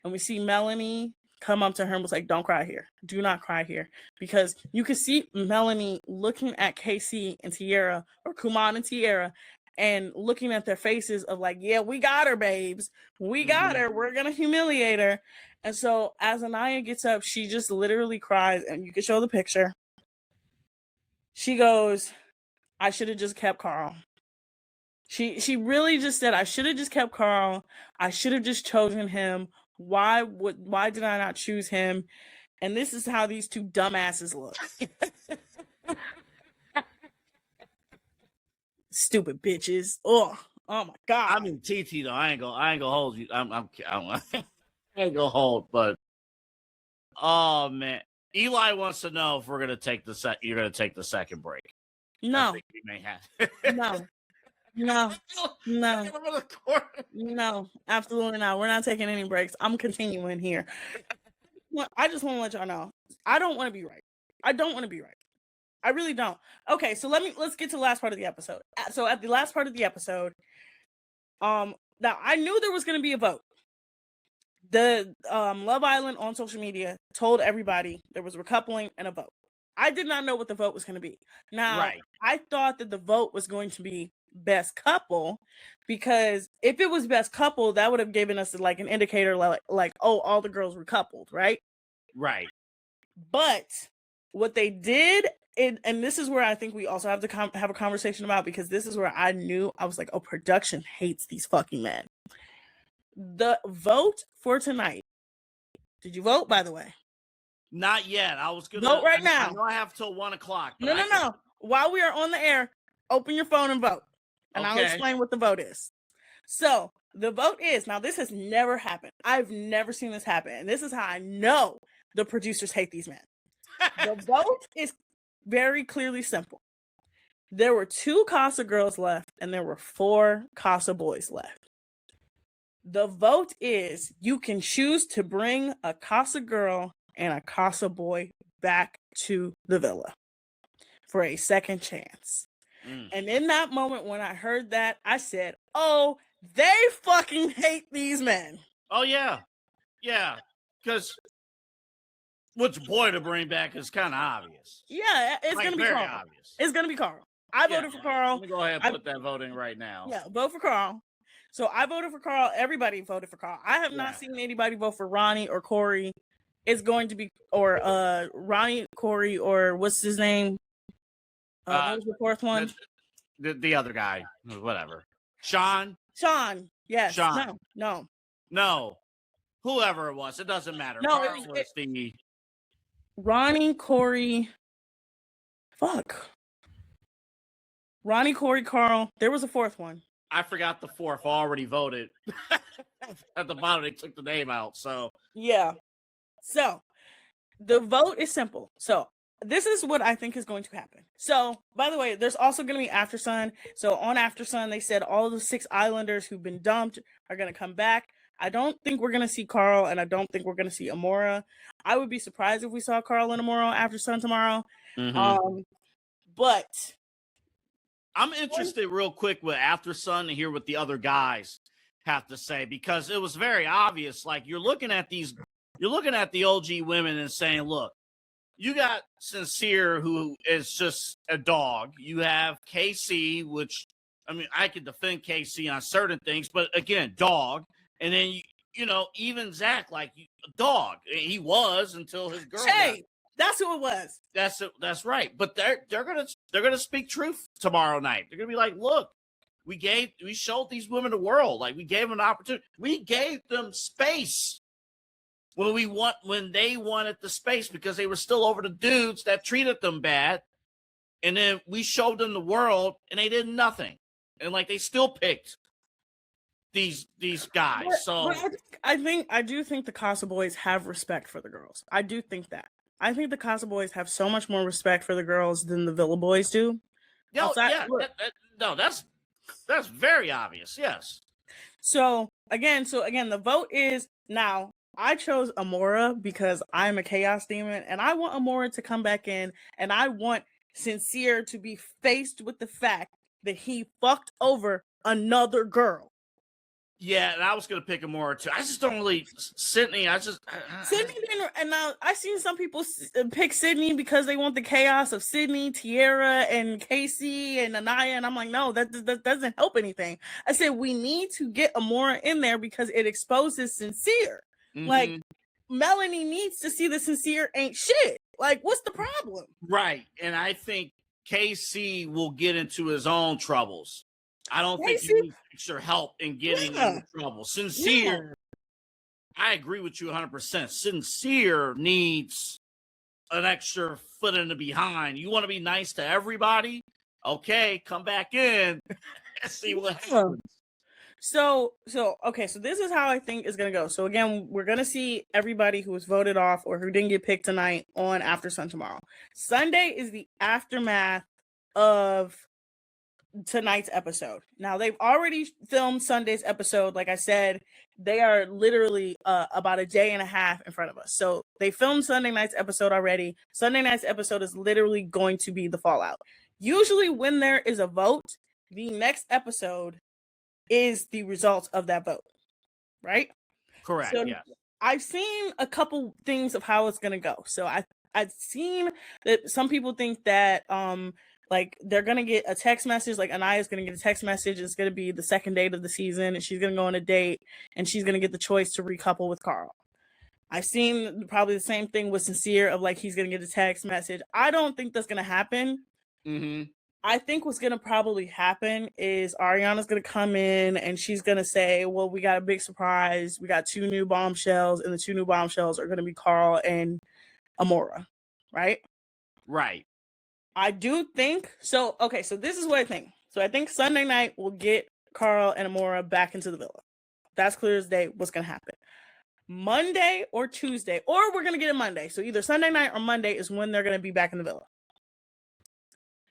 and we see Melanie come up to her and was like, don't cry here. Do not cry here. Because you could see Melanie looking at Casey and Tierra, or Kuman and Tierra, and looking at their faces of like, yeah, we got her, babes. We got her. We're going to humiliate her. And so as Anaya gets up, she just literally cries, and you can show the picture. She goes, I should have just kept Carl. She really just said, I should have just kept Carl. I should have just chosen him. Why did I not choose him? And this is how these two dumbasses look. Stupid bitches. Oh my God. I mean, TT though, I ain't gonna hold you. I ain't gonna hold, but oh man, Eli wants to know if we're gonna take you're gonna take the second break. I No, think we may have. no, no, no, absolutely not. We're not taking any breaks. I'm continuing here. I just want to let y'all know. I don't want to be right. I don't want to be right. I really don't. Okay, so let's get to the last part of the episode. So at the last part of the episode, now I knew there was going to be a vote. The Love Island on social media told everybody there was a recoupling and a vote. I did not know what the vote was going to be. Now, Right. I thought that the vote was going to be best couple, because if it was best couple, that would have given us like an indicator like oh, all the girls were coupled, right? Right. But what they did, and this is where I think we also have to have a conversation about, because this is where I knew, I was like, oh, production hates these fucking men. The vote for tonight. Did you vote, by the way? Not yet. I was gonna Vote right now. I know I have till 1 o'clock. No. While we are on the air, open your phone and vote. And I'll Okay. explain what the vote is. So the vote is, now this has never happened. I've never seen this happen. And this is how I know the producers hate these men. The vote is very clearly simple. There were 2 Casa girls left and there were 4 Casa boys left. The vote is, you can choose to bring a Casa girl and a Casa boy back to the villa for a second chance. And in that moment when I heard that, I said, oh, they fucking hate these men. Oh yeah. Yeah. Because which boy to bring back is kind of obvious. Yeah, it's Like, going to be very Carl. obvious. It's going to be Carl. I voted for Carl. Let me go ahead and put that vote in right now. Yeah, vote for Carl. So I voted for Carl. Everybody voted for Carl. I have not seen anybody vote for Ronnie or Corey. It's going to be, or Ronnie, Corey, or what's his name? What was the fourth one? The other guy, whatever. Sean. Yes. Sean. No. Whoever it was, it doesn't matter. No, Carl was the Ronnie, Corey. Fuck. Ronnie, Corey, Carl. There was a fourth one. I forgot the fourth. Already voted. At the bottom, they took the name out. So yeah. So the vote is simple. So this is what I think is going to happen. So, by the way, there's also going to be After Sun. So on After Sun, they said all the 6 Islanders who've been dumped are going to come back. I don't think we're going to see Carl, and I don't think we're going to see Amora. I would be surprised if we saw Carl and Amora on After Sun tomorrow. But I'm interested real quick with After Sun to hear what the other guys have to say, because it was very obvious. Like, you're looking at the OG women and saying, look, you got Sincere, who is just a dog. You have KC, which, I mean, I could defend KC on certain things, but again, dog. And then, you know, even Zach, like, dog. He was until his girl. That's who it was. That's right. But they're gonna speak truth tomorrow night. They're gonna be like, look, we showed these women the world. Like, we gave them an opportunity. We gave them space when they wanted the space, because they were still over the dudes that treated them bad. And then we showed them the world and they did nothing. And like, they still picked these guys. But I do think the Casa Boys have respect for the girls. I do think that. I think the Casa Boys have so much more respect for the girls than the Villa Boys do. That's very obvious. Yes. So again, the vote is now. I chose Amora because I'm a chaos demon, and I want Amora to come back in, and I want Sincere to be faced with the fact that he fucked over another girl. Yeah, and I was gonna pick Amora too. I just don't really Sydney. Sydney didn't, and now I've seen some people pick Sydney because they want the chaos of Sydney, Tiara, and Casey and Anaya, and I'm like, no, that doesn't help anything. I said we need to get Amora in there because it exposes Sincere. Mm-hmm. Like, Melanie needs to see the Sincere ain't shit. Like, what's the problem? Right, and I think KC will get into his own troubles. I don't think he needs extra help in getting into trouble. Sincere, I agree with you 100%. Sincere needs an extra foot in the behind. You want to be nice to everybody? Okay, come back in and see what happens. So okay, so this is how I think it's gonna go. So again, we're gonna see everybody who was voted off or who didn't get picked tonight on After Sun tomorrow. Sunday is the aftermath of tonight's episode. Now they've already filmed Sunday's episode. Like I said, they are literally about a day and a half in front of us. So they filmed Sunday night's episode already. Sunday night's episode is literally going to be the fallout. Usually when there is a vote, the next episode is the results of that vote, right? Correct. So Yeah. I've seen a couple things of how it's gonna go. So I've seen that some people think that like they're gonna get a text message, like Anaya's gonna get a text message. It's gonna be the second date of the season, and she's gonna go on a date, and she's gonna get the choice to recouple with Carl. I've seen probably the same thing with Sincere of like he's gonna get a text message. I don't think that's gonna happen. Mm-hmm. I think what's gonna probably happen is Ariana's gonna come in and she's gonna say, "Well, we got a big surprise. We got 2 new bombshells, and the 2 new bombshells are gonna be Carl and Amora," right? Right. I do think so. Okay, so this is what I think. So I think Sunday night will get Carl and Amora back into the villa. That's clear as day what's gonna happen. Monday or Tuesday, or we're gonna get it Monday. So either Sunday night or Monday is when they're gonna be back in the villa.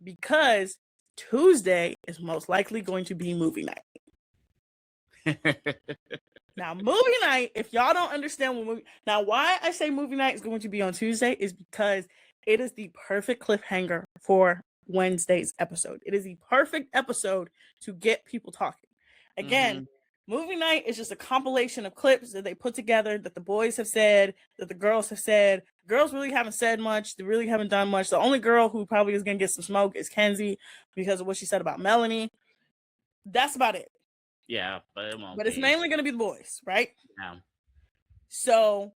Because Tuesday is most likely going to be movie night. Now, movie night, if y'all don't understand what why I say movie night is going to be on Tuesday is because it is the perfect cliffhanger for Wednesday's episode. It is the perfect episode to get people talking. Again, movie night is just a compilation of clips that they put together that the boys have said, that the girls have said. Girls really haven't said much. They really haven't done much. The only girl who probably is going to get some smoke is Kenzie because of what she said about Melanie. That's about it. Yeah, but it won't. But it's mainly going to be the boys, right? Yeah. So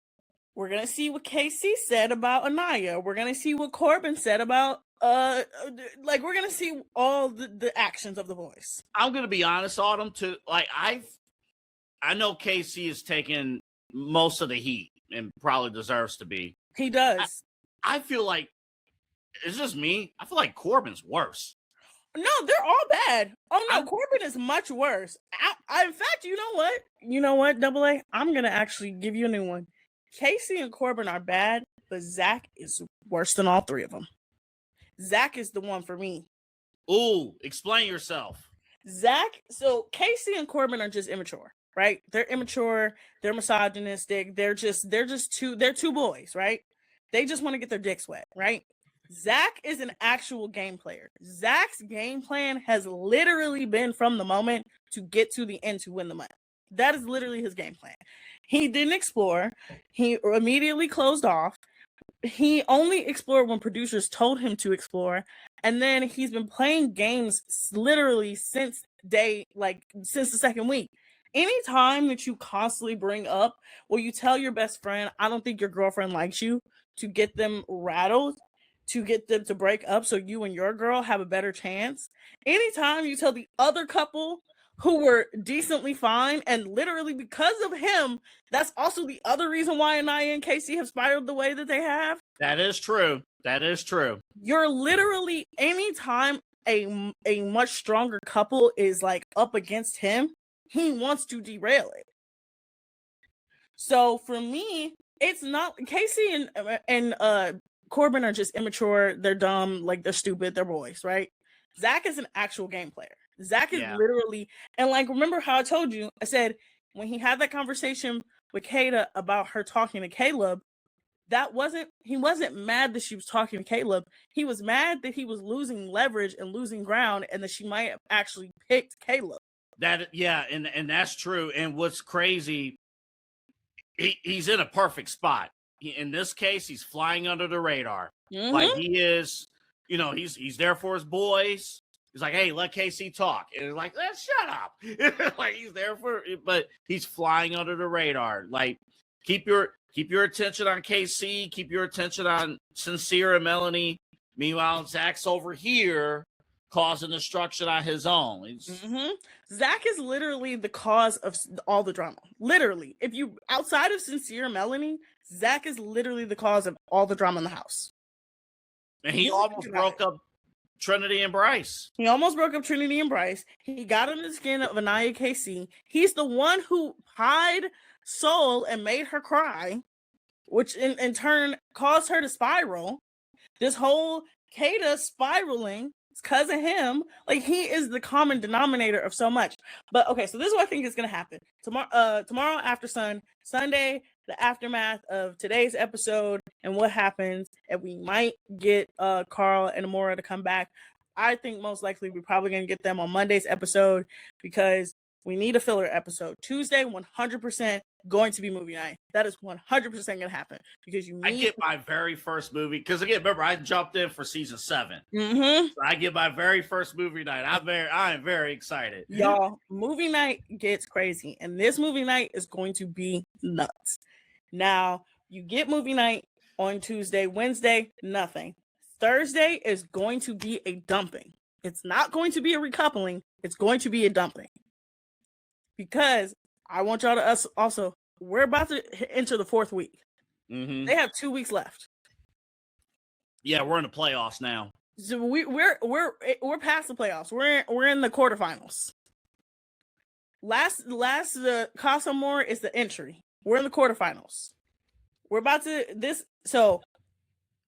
we're going to see what Casey said about Anaya. We're going to see what Corbin said about, like, we're going to see all the actions of the boys. I'm going to be honest, Autumn, too. Like, I know Casey is taking most of the heat and probably deserves to be. He does. I feel like, it's just me. I feel like Corbin's worse. No, they're all bad. Oh no, Corbin is much worse. In fact, you know what? You know what, Double A? I'm gonna actually give you a new one. Casey and Corbin are bad, but Zach is worse than all 3 of them. Zach is the one for me. Ooh, explain yourself. Zach, so Casey and Corbin are just immature, right? They're immature, they're misogynistic, they're two boys, right? They just want to get their dicks wet, right? Zach is an actual game player. Zach's game plan has literally been from the moment to get to the end to win the money. That is literally his game plan. He didn't explore. He immediately closed off. He only explored when producers told him to explore. And then he's been playing games literally since the second week. Anytime that you constantly bring up, well, you tell your best friend, I don't think your girlfriend likes you, to get them rattled, to get them to break up so you and your girl have a better chance. Anytime you tell the other couple who were decently fine, and literally because of him, that's also the other reason why Anaya and Casey have spiraled the way that they have. That is true. That is true. You're literally, anytime a much stronger couple is like up against him, he wants to derail it. So for me, it's not Casey and Corbin are just immature. They're dumb, like they're stupid. They're boys, right? Zach is an actual game player. Zach is literally, and like, remember how I told you, I said when he had that conversation with Kata about her talking to Caleb, he wasn't mad that she was talking to Caleb. He was mad that he was losing leverage and losing ground, and that she might have actually picked Caleb. And that's true. And what's crazy, he's in a perfect spot. In this case, he's flying under the radar. Like he is, he's there for his boys. He's like, hey, let KC talk. And it's like, shut up. Like he's there but he's flying under the radar. Like keep your attention on KC, keep your attention on Sincere and Melanie. Meanwhile, Zach's over here causing destruction on his own. Zach is literally the cause of all the drama. Literally. If you, outside of Sincere and Melanie, Zach is literally the cause of all the drama in the house. And he almost broke up Trinity and Bryce. He almost broke up Trinity and Bryce. He got under the skin of Anaya KC. He's the one who pied Soul and made her cry, which in turn caused her to spiral. This whole Kata spiraling is because of him. Like, he is the common denominator of so much. But okay, so this is what I think is gonna happen. Tomorrow after Sunday, the aftermath of today's episode and what happens, and we might get Carl and Amora to come back. I think most likely we're probably gonna get them on Monday's episode because we need a filler episode. Tuesday, 100% going to be movie night. That is 100% going to happen because you need. I get my very first movie because again, remember I jumped in for season 7. Mm-hmm. So I get my very first movie night. I am very excited, y'all. Movie night gets crazy, and this movie night is going to be nuts. Now you get movie night on Tuesday, Wednesday, nothing. Thursday is going to be a dumping. It's not going to be a recoupling. It's going to be a dumping. Because I want y'all to also, we're about to enter the 4th week. Mm-hmm. They have 2 weeks left. Yeah, we're in the playoffs now. So we're past the playoffs. We're in the quarterfinals. Last Casa Amor is the entry. We're in the quarterfinals. We're about to so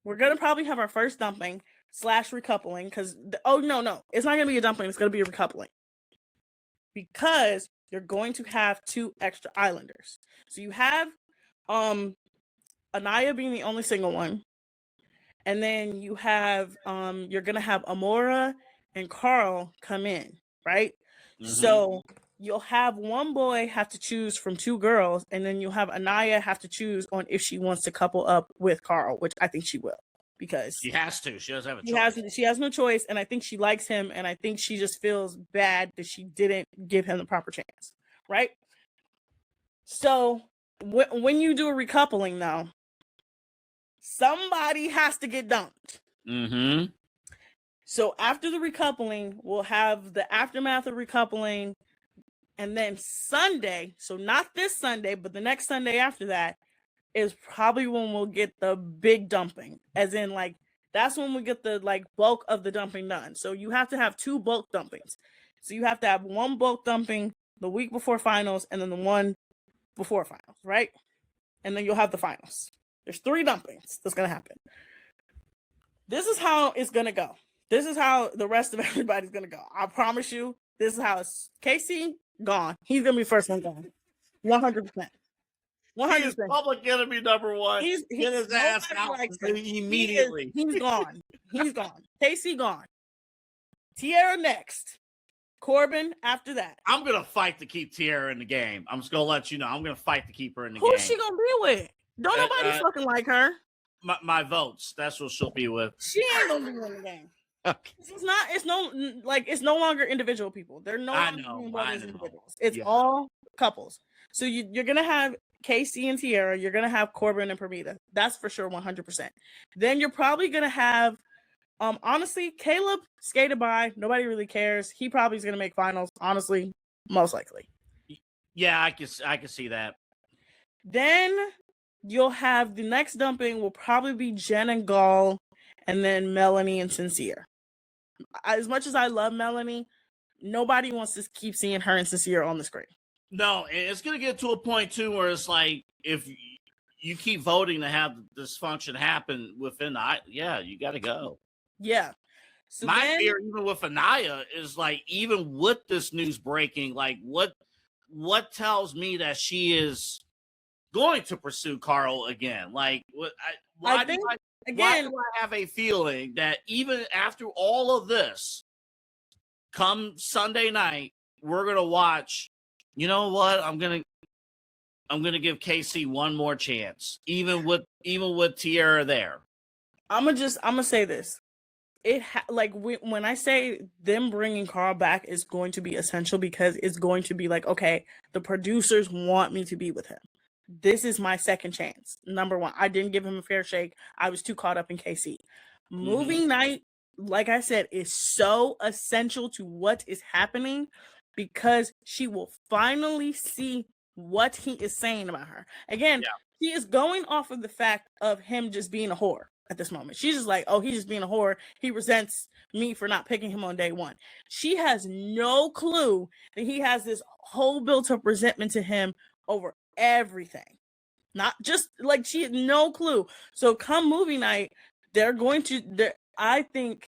we're gonna probably have our first dumping / recoupling because no, it's not gonna be a dumping. It's gonna be a recoupling because you're going to have 2 extra islanders. So you have Anaya being the only single one. And then you have you're gonna have Amora and Carl come in, right? Mm-hmm. So you'll have one boy have to choose from 2 girls, and then you'll have Anaya have to choose on if she wants to couple up with Carl, which I think she will. Because she has to. She doesn't have a choice. She has no choice, and I think she likes him, and I think she just feels bad that she didn't give him the proper chance, right? So when you do a recoupling, though, somebody has to get dumped. Mm-hmm. So after the recoupling, we'll have the aftermath of recoupling, and then Sunday, so not this Sunday, but the next Sunday after that, is probably when we'll get the big dumping, as in like that's when we get the like bulk of the dumping done. So you have to have 2 bulk dumpings. So you have to have one bulk dumping the week before finals and then the one before finals, right? And then you'll have the finals. There's 3 dumpings that's gonna happen. This is how it's gonna go. This is how the rest of everybody's gonna go. I promise you, this is how it's Casey gone. He's gonna be first one gone. 100%. 100%. He's public enemy number 1. Get his ass out immediately. He's gone. He's gone. Casey gone. Tierra next. Corbin after that. I'm gonna fight to keep Tierra in the game. I'm just gonna let you know. I'm gonna fight to keep her in the game. Who's she gonna be with? Don't nobody fucking like her. My votes. That's what she'll be with. She ain't gonna be in the game. Okay. It's no longer individual people. They're no longer involved as individuals. It's all couples. So you're gonna have Casey and Tierra. You're gonna have Corbin and Permita. That's for sure, 100%. Then you're probably gonna have, honestly, Caleb skated by. Nobody really cares. He probably is gonna make finals. Honestly, most likely. Yeah, I can see that. Then you'll have the next dumping will probably be Jen and Gall, and then Melanie and Sincere. As much as I love Melanie, nobody wants to keep seeing her and Sincere on the screen. No, it's going to get to a point, too, where it's like, if you keep voting to have dysfunction happen within you got to go. Yeah. So my fear, even with Anaya, is like, even with this news breaking, like, what tells me that she is going to pursue Carl again? Like, why do I have a feeling that even after all of this, come Sunday night, we're going to watch, you know what? I'm going to give KC one more chance, even with Tierra there. I'm going to say this. When I say them bringing Carl back is going to be essential because it's going to be like, okay, the producers want me to be with him. This is my second chance. Number 1, I didn't give him a fair shake. I was too caught up in KC. Movie night, like I said, is so essential to what is happening because she will finally see what he is saying about her. Again, she is going off of the fact of him just being a whore. at this moment. She's just like, oh, he's just being a whore. He resents me for not picking him on day one. She has no clue that he has this whole built-up resentment to him over everything. Not just like she had no clue. So come movie night, they're going to. I think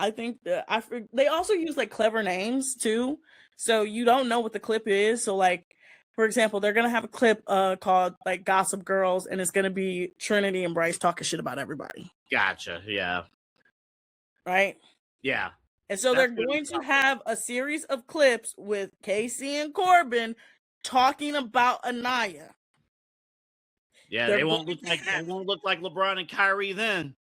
they also use like clever names too, so you don't know what the clip is. So like, for example, they're gonna have a clip called like Gossip Girls, and it's gonna be Trinity and Bryce talking shit about everybody. Gotcha. Yeah. Right. Yeah. And so they're going to have a series of clips with Casey and Corbin talking about Anaya. Yeah, they won't look like LeBron and Kyrie then.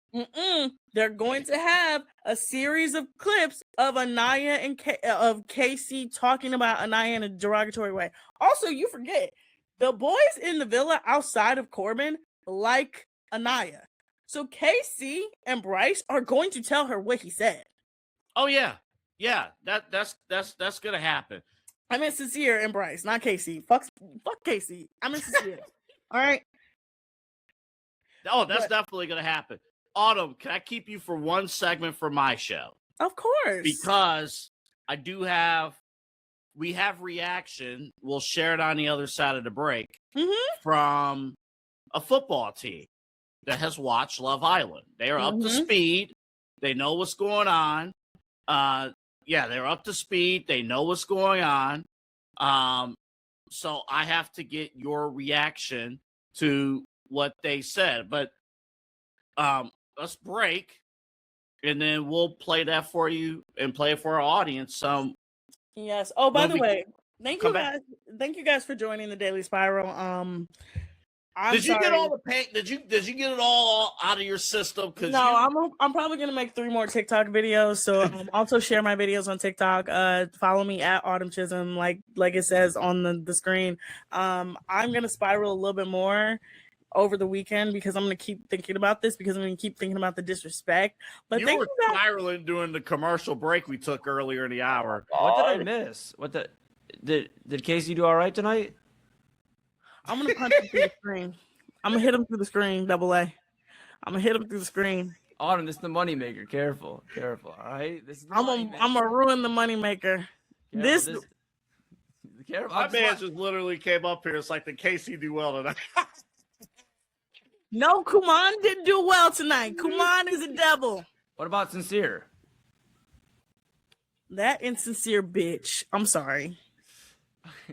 They're going to have a series of clips of Anaya and of Casey talking about Anaya in a derogatory way. Also, you forget the boys in the villa outside of Corbin like Anaya, so Casey and Bryce are going to tell her what he said. Oh yeah, that's gonna happen. I meant Sincere and Bryce, not Casey. Fuck Casey. I meant Sincere. All right. Oh, that's definitely gonna happen. Autumn, can I keep you for one segment for my show? Of course. Because we have reaction. We'll share it on the other side of the break from a football team that has watched Love Island. They are up to speed. They know what's going on. They're up to speed. They know what's going on. So I have to get your reaction to what they said. But let's break, and then we'll play that for you and play it for our audience. Yes. Oh, by the way, thank you guys for joining the Daily Spiral. Did you get all the pain? Did you get it all out of your system? No, I'm probably gonna make 3 more TikTok videos. So also share my videos on TikTok. Follow me at Autumn Chisholm, like it says on the screen. I'm gonna spiral a little bit more over the weekend because I'm gonna keep thinking about this, because I'm gonna keep thinking about the disrespect. But you were spiraling during the commercial break we took earlier in the hour. What did I miss? Did Casey do all right tonight? I'm gonna punch him through the screen. I'm gonna hit him through the screen, double A. I'm gonna hit him through the screen. Autumn, this is the money maker. Careful. All right. This is I'm gonna ruin the money maker. Careful. My man just literally came up here. It's like the Casey do well tonight. No, Kuman didn't do well tonight. Kuman is a devil. What about Sincere? That insincere bitch. I'm sorry.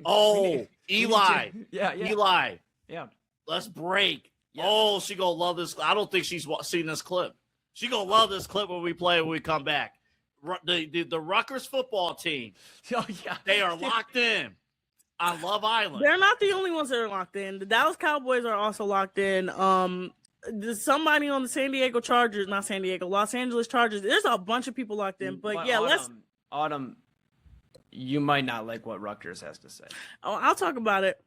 Oh, Eli. Yeah. Eli. Yeah. Let's break. Yeah. Oh, she gonna love this. I don't think she's seen this clip. She gonna love this clip when we play when we come back. The Rutgers football team. Oh yeah. They are locked in on Love Island. They're not the only ones that are locked in. The Dallas Cowboys are also locked in. There's somebody on the Los Angeles Chargers. There's a bunch of people locked in. But yeah, Autumn, you might not like what Rutgers has to say. Oh, I'll talk about it.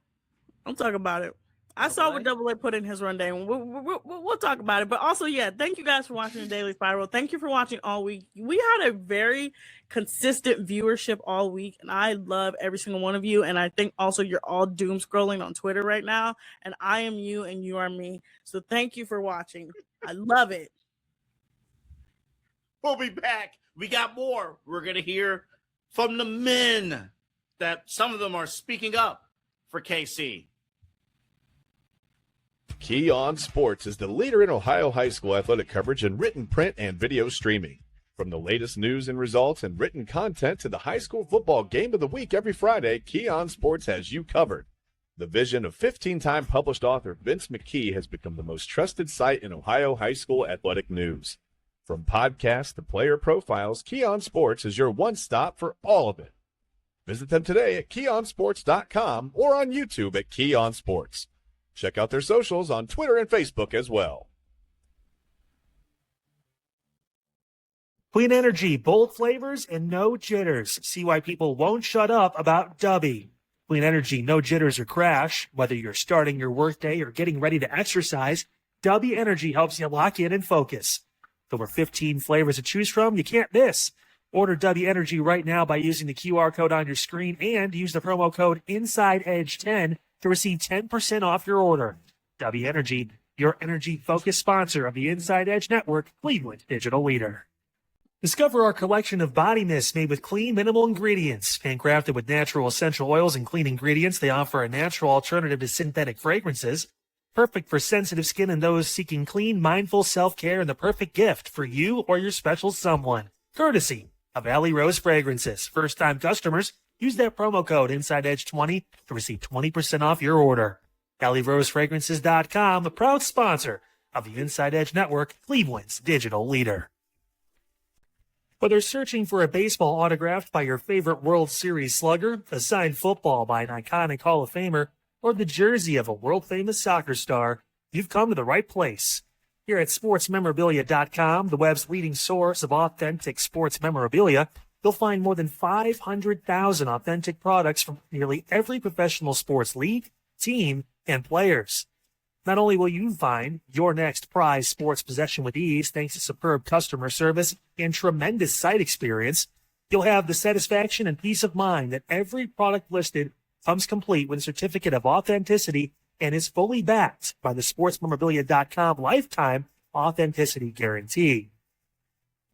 I saw what Double A put in his rundown. We'll talk about it. But also, yeah, thank you guys for watching the Daily Spiral. Thank you for watching all week. We had a very consistent viewership all week, and I love every single one of you. And I think also you're all doom scrolling on Twitter right now, and I am you and you are me. So thank you for watching. I love it. We'll be back. We got more. We're going to hear from the men that some of them are speaking up for KC. Key On Sports is the leader in Ohio high school athletic coverage in written, print, and video streaming. From the latest news and results and written content to the high school football game of the week every Friday, Key On Sports has you covered. The vision of 15-time published author Vince McKee has become the most trusted site in Ohio high school athletic news. From podcasts to player profiles, Key On Sports is your one-stop for all of it. Visit them today at keyonsports.com or on YouTube at Key On Sports. Check out their socials on Twitter and Facebook as well. Clean energy, bold flavors, and no jitters. See why people won't shut up about Dubby. Clean energy, no jitters or crash. Whether you're starting your workday or getting ready to exercise, Dubby Energy helps you lock in and focus. With over 15 flavors to choose from, you can't miss. Order Dubby Energy right now by using the QR code on your screen and use the promo code InsideEdge10 to receive 10% off your order. Dubby Energy, your energy-focused sponsor of the Inside Edge Network, Cleveland digital leader. Discover our collection of body mists made with clean, minimal ingredients. Handcrafted with natural essential oils and clean ingredients, they offer a natural alternative to synthetic fragrances. Perfect for sensitive skin and those seeking clean, mindful self-care, and the perfect gift for you or your special someone. Courtesy of Alley Rose Fragrances. First-time customers, use that promo code InsideEdge20 to receive 20% off your order. AlleyRoseFragrances.com, a proud sponsor of the Inside Edge Network, Cleveland's digital leader. Whether searching for a baseball autographed by your favorite World Series slugger, a signed football by an iconic Hall of Famer, or the jersey of a world-famous soccer star, you've come to the right place. Here at SportsMemorabilia.com, the web's leading source of authentic sports memorabilia, you'll find more than 500,000 authentic products from nearly every professional sports league, team, and players. Not only will you find your next prized sports possession with ease thanks to superb customer service and tremendous site experience, you'll have the satisfaction and peace of mind that every product listed comes complete with a certificate of authenticity and is fully backed by the SportsMemorabilia.com lifetime authenticity guarantee.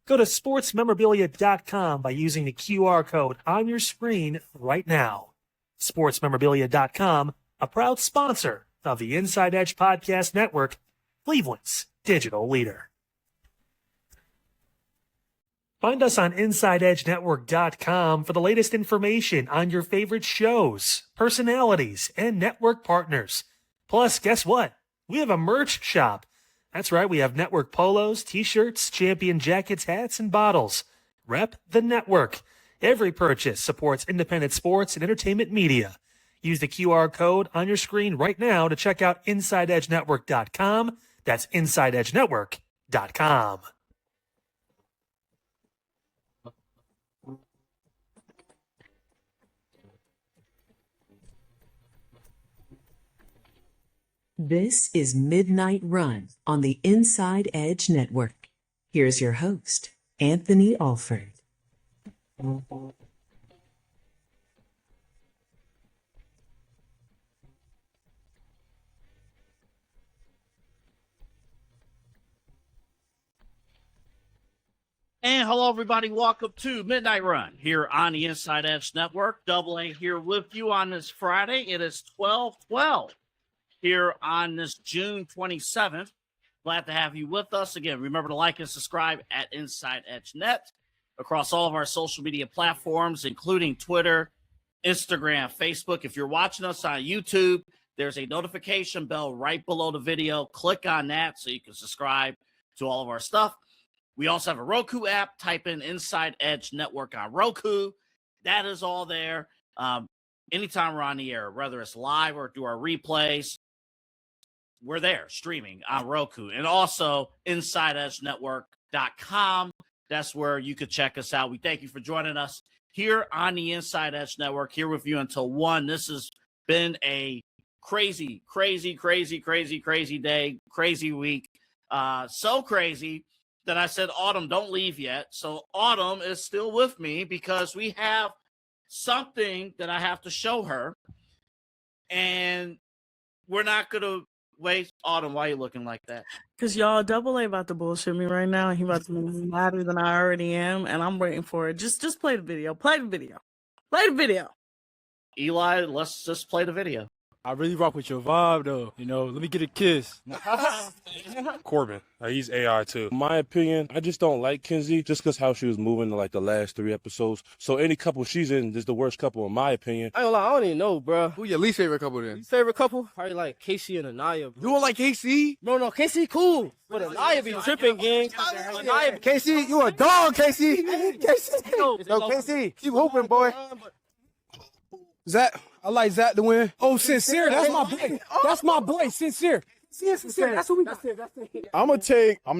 Go to SportsMemorabilia.com by using the QR code on your screen right now. SportsMemorabilia.com, a proud sponsor of the Inside Edge Podcast Network, Cleveland's digital leader. Find us on InsideEdgeNetwork.com for the latest information on your favorite shows, personalities, and network partners. Plus, guess what? We have a merch shop. That's right, we have network polos, t-shirts, champion jackets, hats, and bottles. Rep the network. Every purchase supports independent sports and entertainment media. Use the QR code on your screen right now to check out InsideEdgeNetwork.com. That's InsideEdgeNetwork.com. This is Midnight Run on the Inside Edge Network. Here's your host, Anthony Alford. And hello, everybody. Welcome to Midnight Run here on the Inside Edge Network. Double A here with you on this Friday. It is 12/12 here on this June 27th. Glad to have you with us. Again, remember to like and subscribe at Inside Edge Net across all of our social media platforms, including Twitter, Instagram, Facebook. If you're watching us on YouTube, there's a notification bell right below the video. Click on that so you can subscribe to all of our stuff. We also have a Roku app. Type in Inside Edge Network on Roku. That is all there. Anytime we're on the air, whether it's live or through our replays, we're there streaming on Roku. And also InsideEdgeNetwork.com. That's where you could check us out. We thank you for joining us here on the Inside Edge Network, here with you until 1. This has been a crazy day, crazy week. So crazy that I said, Autumn, don't leave yet. So Autumn is still with me because we have something that I have to show her. And we're not going to wait. Autumn, why are you looking like that? Because y'all, Double A about to bullshit me right now. He about to make me madder than I already am, and I'm waiting for it. Just play the video. Play the video. Play the video. Eli, let's just play the video. I really rock with your vibe, though. You know, let me get a kiss. Corbin, he's AI too. In my opinion, I just don't like Kenzie just because how she was moving like the last 3 episodes. So any couple she's in is the worst couple in my opinion. I ain't gonna lie, I don't even know, bro. Who your least favorite couple then? Least favorite couple? Probably like Casey and Anaya. You don't like KC? No, Casey cool. But Anaya be tripping, gang. KC, you a dog, KC. KC. Yo, KC, keep hooping, boy. Zach, I like Zach to win. Oh, Sincere, that's my boy. That's my boy, Sincere. Sincere, that's what we got. I'm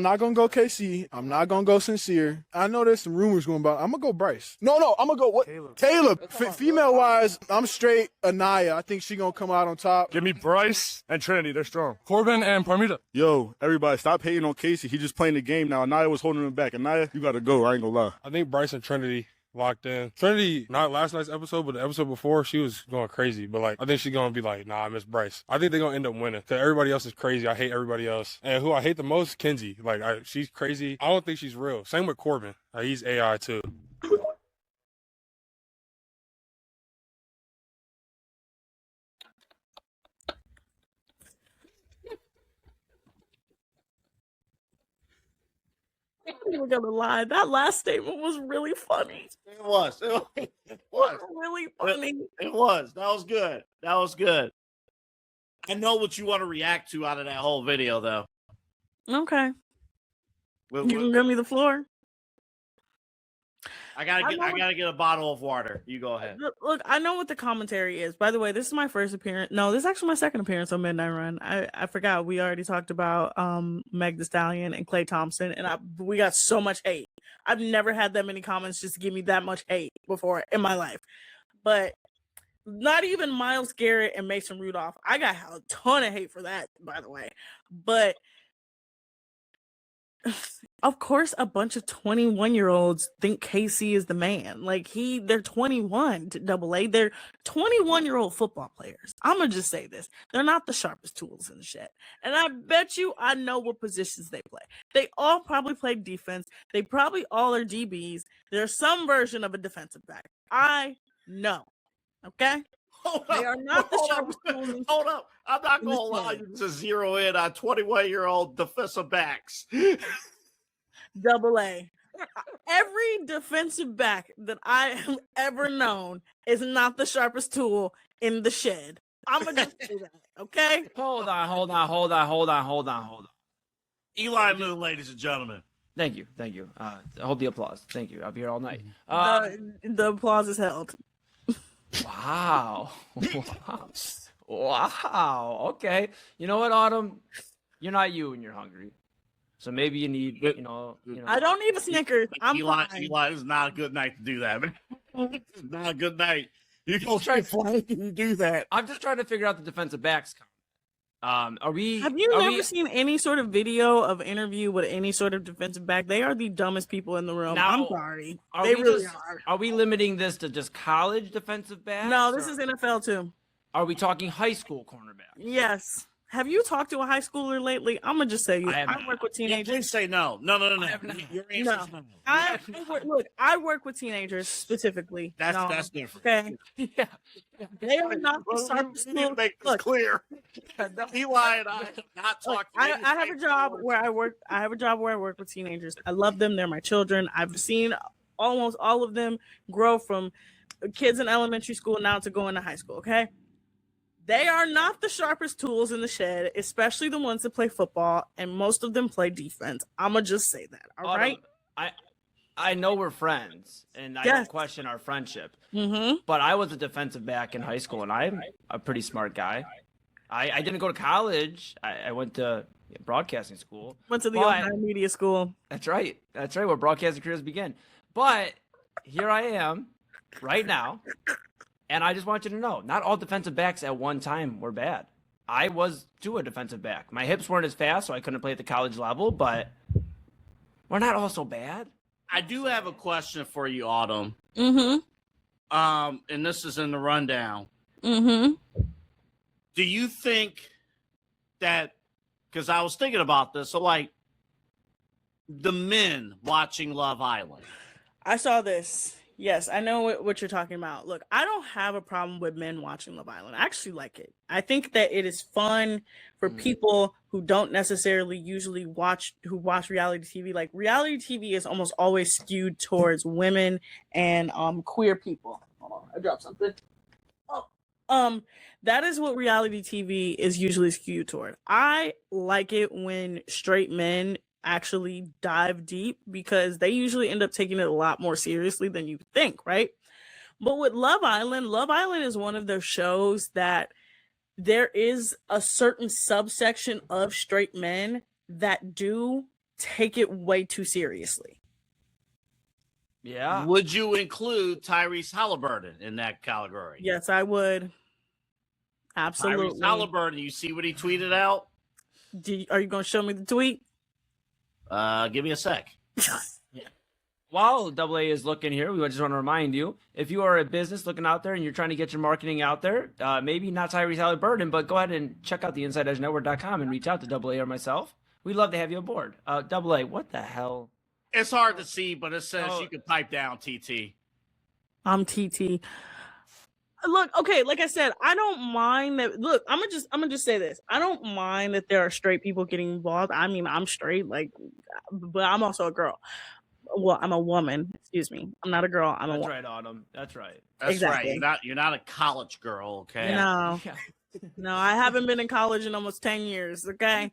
not going to go KC. I'm not going to go Sincere. I know there's some rumors going about. I'm going to go Bryce. No, I'm going to go what? Caleb. Female-wise, I'm straight Anaya. I think she going to come out on top. Give me Bryce and Trinity. They're strong. Corbin and Parmita. Yo, everybody, stop hating on Casey. He just playing the game now. Anaya was holding him back. Anaya, you got to go. I ain't going to lie. I think Bryce and Trinity locked in. Trinity, not last night's episode, but the episode before, she was going crazy. But like, I think she's gonna be like, nah, I miss Bryce. I think they're gonna end up winning because everybody else is crazy. I hate everybody else, and who I hate the most, Kenzie. Like, she's crazy. I don't think she's real. Same with Corbin. He's AI too. I'm not even gonna lie. That last statement was really funny. It was. It was. Really funny. It was. That was good. That was good. I know what you want to react to out of that whole video, though. Okay. What- You what- can give me the floor. I gotta get a bottle of water. You go ahead. Look, I know what the commentary is. By the way, this is my first appearance. No, this is actually my second appearance on Midnight Run. I forgot we already talked about Meg Thee Stallion and Klay Thompson, and we got so much hate. I've never had that many comments just to give me that much hate before in my life. But not even Myles Garrett and Mason Rudolph. I got a ton of hate for that, by the way. But of course, a bunch of 21-year-olds think KC is the man. Like they're 21 to AA. They're 21-year-old football players. I'm gonna just say this: they're not the sharpest tools in the shed. And I bet you I know what positions they play. They all probably play defense. They probably all are DBs. There's some version of a defensive back. I know. Okay. They are not the sharpest tools. Hold up. I'm not in going to the allow shed. you to zero in on 21-year-old defensive backs. AA. Every defensive back that I have ever known is not the sharpest tool in the shed. I'm going to just say that. Okay. Hold on. Eli Moon, ladies and gentlemen. Thank you. Hold the applause. Thank you. I'll be here all night. The applause is held. Wow. Wow. Okay. You know what, Autumn? You're not you and you're hungry. So maybe you need, I don't need a Snickers. I'm Eli, fine. Eli, this is not a good night to do that, man. This is not a good night. You go straight flank and you do that. I'm just trying to figure out the defensive backs count. Have you never seen any sort of video of interview with any sort of defensive back? They are the dumbest people in the room. Now, I'm sorry. They really are. Are we limiting this to just college defensive backs? No, this is NFL too. Are we talking high school cornerbacks? Yes. Have you talked to a high schooler lately? I'm gonna just say I work with teenagers. Please say no. No. Your answer is no. I work with teenagers specifically. That's different. Okay. Yeah. They are not the sharpest We need to make this clear. Eli and I have not talked. I have a job where I work. I have a job where I work with teenagers. I love them. They're my children. I've seen almost all of them grow from kids in elementary school now to going to high school. Okay. They are not the sharpest tools in the shed, especially the ones that play football, and most of them play defense. I'ma just say that. All right. I know we're friends, and I don't question our friendship. Mm-hmm. But I was a defensive back in high school, and I'm a pretty smart guy. I didn't go to college. I went to broadcasting school. Went to the Ohio Media School. That's right. Where broadcasting careers begin. But here I am, right now. And I just want you to know, not all defensive backs at one time were bad. I was, too, a defensive back. My hips weren't as fast, so I couldn't play at the college level, but we're not all so bad. I do have a question for you, Autumn. Mm-hmm. And this is in the rundown. Mm-hmm. Do you think that, because I was thinking about this, so like the men watching Love Island. I saw this. Yes, I know what you're talking about. Look, I don't have a problem with men watching Love Island. I actually like it. I think that it is fun for people who don't necessarily usually watch reality TV. Like reality TV is almost always skewed towards women and queer people. Hold on, I dropped something. That is what reality TV is usually skewed toward. I like it when straight men actually dive deep because they usually end up taking it a lot more seriously than you think, right? But with Love Island is one of those shows that there is a certain subsection of straight men that do take it way too seriously. Yeah. Would you include Tyrese Halliburton in that category? Yes, I would. Absolutely. Tyrese Halliburton, you see what he tweeted out? Are you going to show me the tweet? Give me a sec. while Double A is looking here, we just want to remind you, if you are a business looking out there and you're trying to get your marketing out there, maybe not Tyrese Halliburton, but go ahead and check out the InsideEdgeNetwork.com and reach out to Double A or myself. We'd love to have you aboard. Double A, what the hell? It's hard to see, but it says you can pipe down, TT. I'm TT. Look, okay, like I said, I don't mind that. Look, I'm gonna just say this. I don't mind that there are straight people getting involved. I mean, I'm straight, like, but I'm also a girl. Well, I'm a woman. Excuse me. I'm not a girl. I'm a That's woman. right, Autumn. That's right. That's Exactly. right. You're not a college girl, okay? No, no, I haven't been in college in almost 10 years. Okay,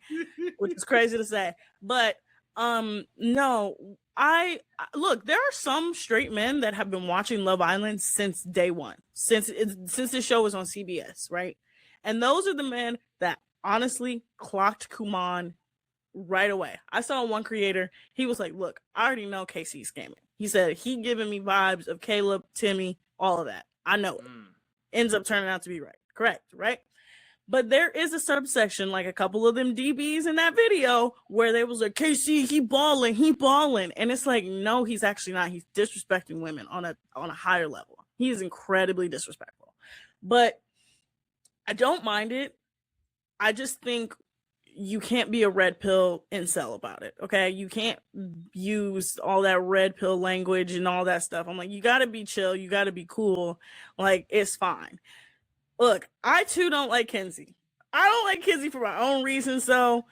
which is crazy to say, but no. I look. There are some straight men that have been watching Love Island since day one, since the show was on CBS, right? And those are the men that honestly clocked Kuman right away. I saw one creator. He was like, "Look, I already know KC's scamming." He said he giving me vibes of Caleb, Timmy, all of that. I know it. Ends up turning out to be right. Correct, right? But there is a subsection, like a couple of them DBs in that video, where they was like, KC, he balling. And it's like, no, he's actually not. He's disrespecting women on a higher level. He is incredibly disrespectful. But I don't mind it. I just think you can't be a red pill incel about it, okay? You can't use all that red pill language and all that stuff. I'm like, you gotta be chill. You gotta be cool. Like, it's fine. Look, I too don't like Kenzie. I don't like Kenzie for my own reasons, so.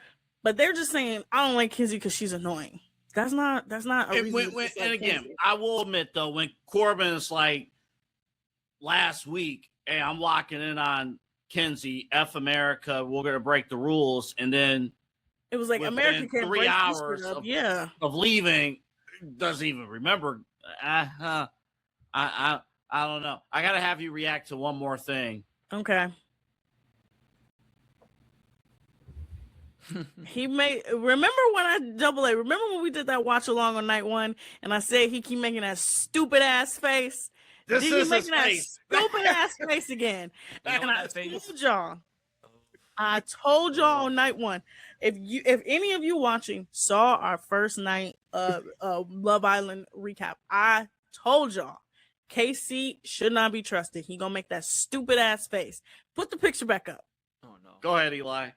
But they're just saying I don't like Kenzie because she's annoying. That's not a reason. And again, I will admit though, when Corbin is like last week, hey, I'm locking in on Kenzie, F America, we're gonna break the rules, and then it was like America can't 3 break hours of leaving, doesn't even remember. I don't know. I gotta have you react to one more thing. Okay. Remember when we did that watch along on night one and I said he keep making that stupid ass face? This Did is he his making that face. stupid ass face again? And I told y'all on night one, if any of you watching saw our first night Love Island recap, I told y'all KC should not be trusted. He gonna make that stupid ass face. Put the picture back up. Oh no. Go ahead, Eli.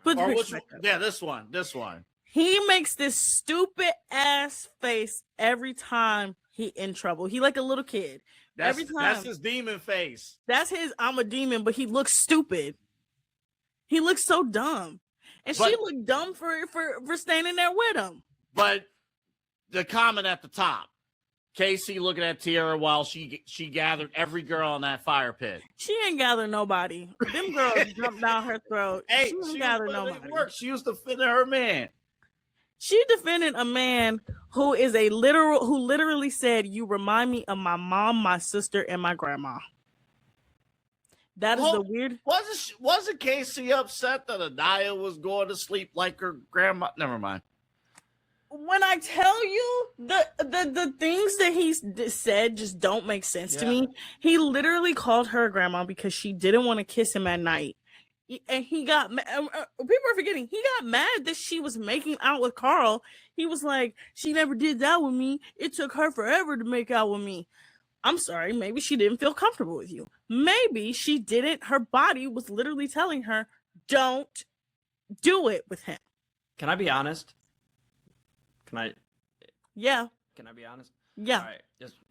Put the picture back up. Yeah, this one. He makes this stupid ass face every time he in trouble. He like a little kid. Every time. That's his demon face. That's his I'm a demon, but he looks stupid. He looks so dumb. And she looked dumb for standing there with him. But the comment at the top, Casey looking at Tiara while she gathered every girl in that fire pit. She ain't gathered nobody. Them girls jumped down her throat. Hey, she ain't gathered nobody. She was defending her man. She defended a man who literally said, "You remind me of my mom, my sister, and my grandma." That is the weird. Wasn't Casey upset that Anaya was going to sleep like her grandma? Never mind. When I tell you the things that he said just don't make sense to me. He literally called her grandma because she didn't want to kiss him at night. And he got people are forgetting he got mad that she was making out with Carl. He was like, she never did that with me. It took her forever to make out with me. I'm sorry, maybe she didn't feel comfortable with you. Maybe she didn't. Her body was literally telling her, don't do it with him. Can I be honest? Yeah. Can I be honest? Yeah. All right.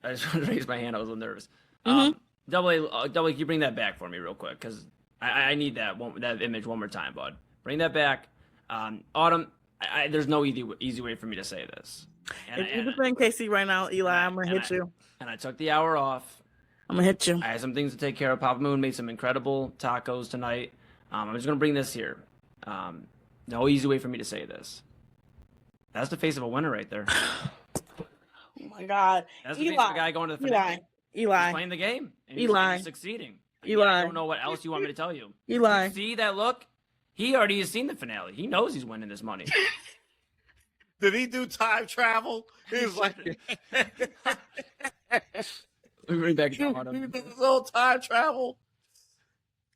I just want to raise my hand. I was a little nervous. Mm-hmm. Double A, can you bring that back for me real quick? Because I need that image one more time, bud. Bring that back. Autumn, there's no easy way for me to say this. If you defend Casey right now, Eli, I'm going to hit you. And I took the hour off. I'm going to hit you. I had some things to take care of. Papa Moon made some incredible tacos tonight. I'm just going to bring this here. No easy way for me to say this. That's the face of a winner right there. Oh my God. That's the face of a guy going to the finale. Eli. He's playing the game. And Eli. He's succeeding. Eli. I don't know what else you want me to tell you. Eli. You see that look? He already has seen the finale. He knows he's winning this money. Did he do time travel? He was like, bring back the Autumn. He did his own time travel.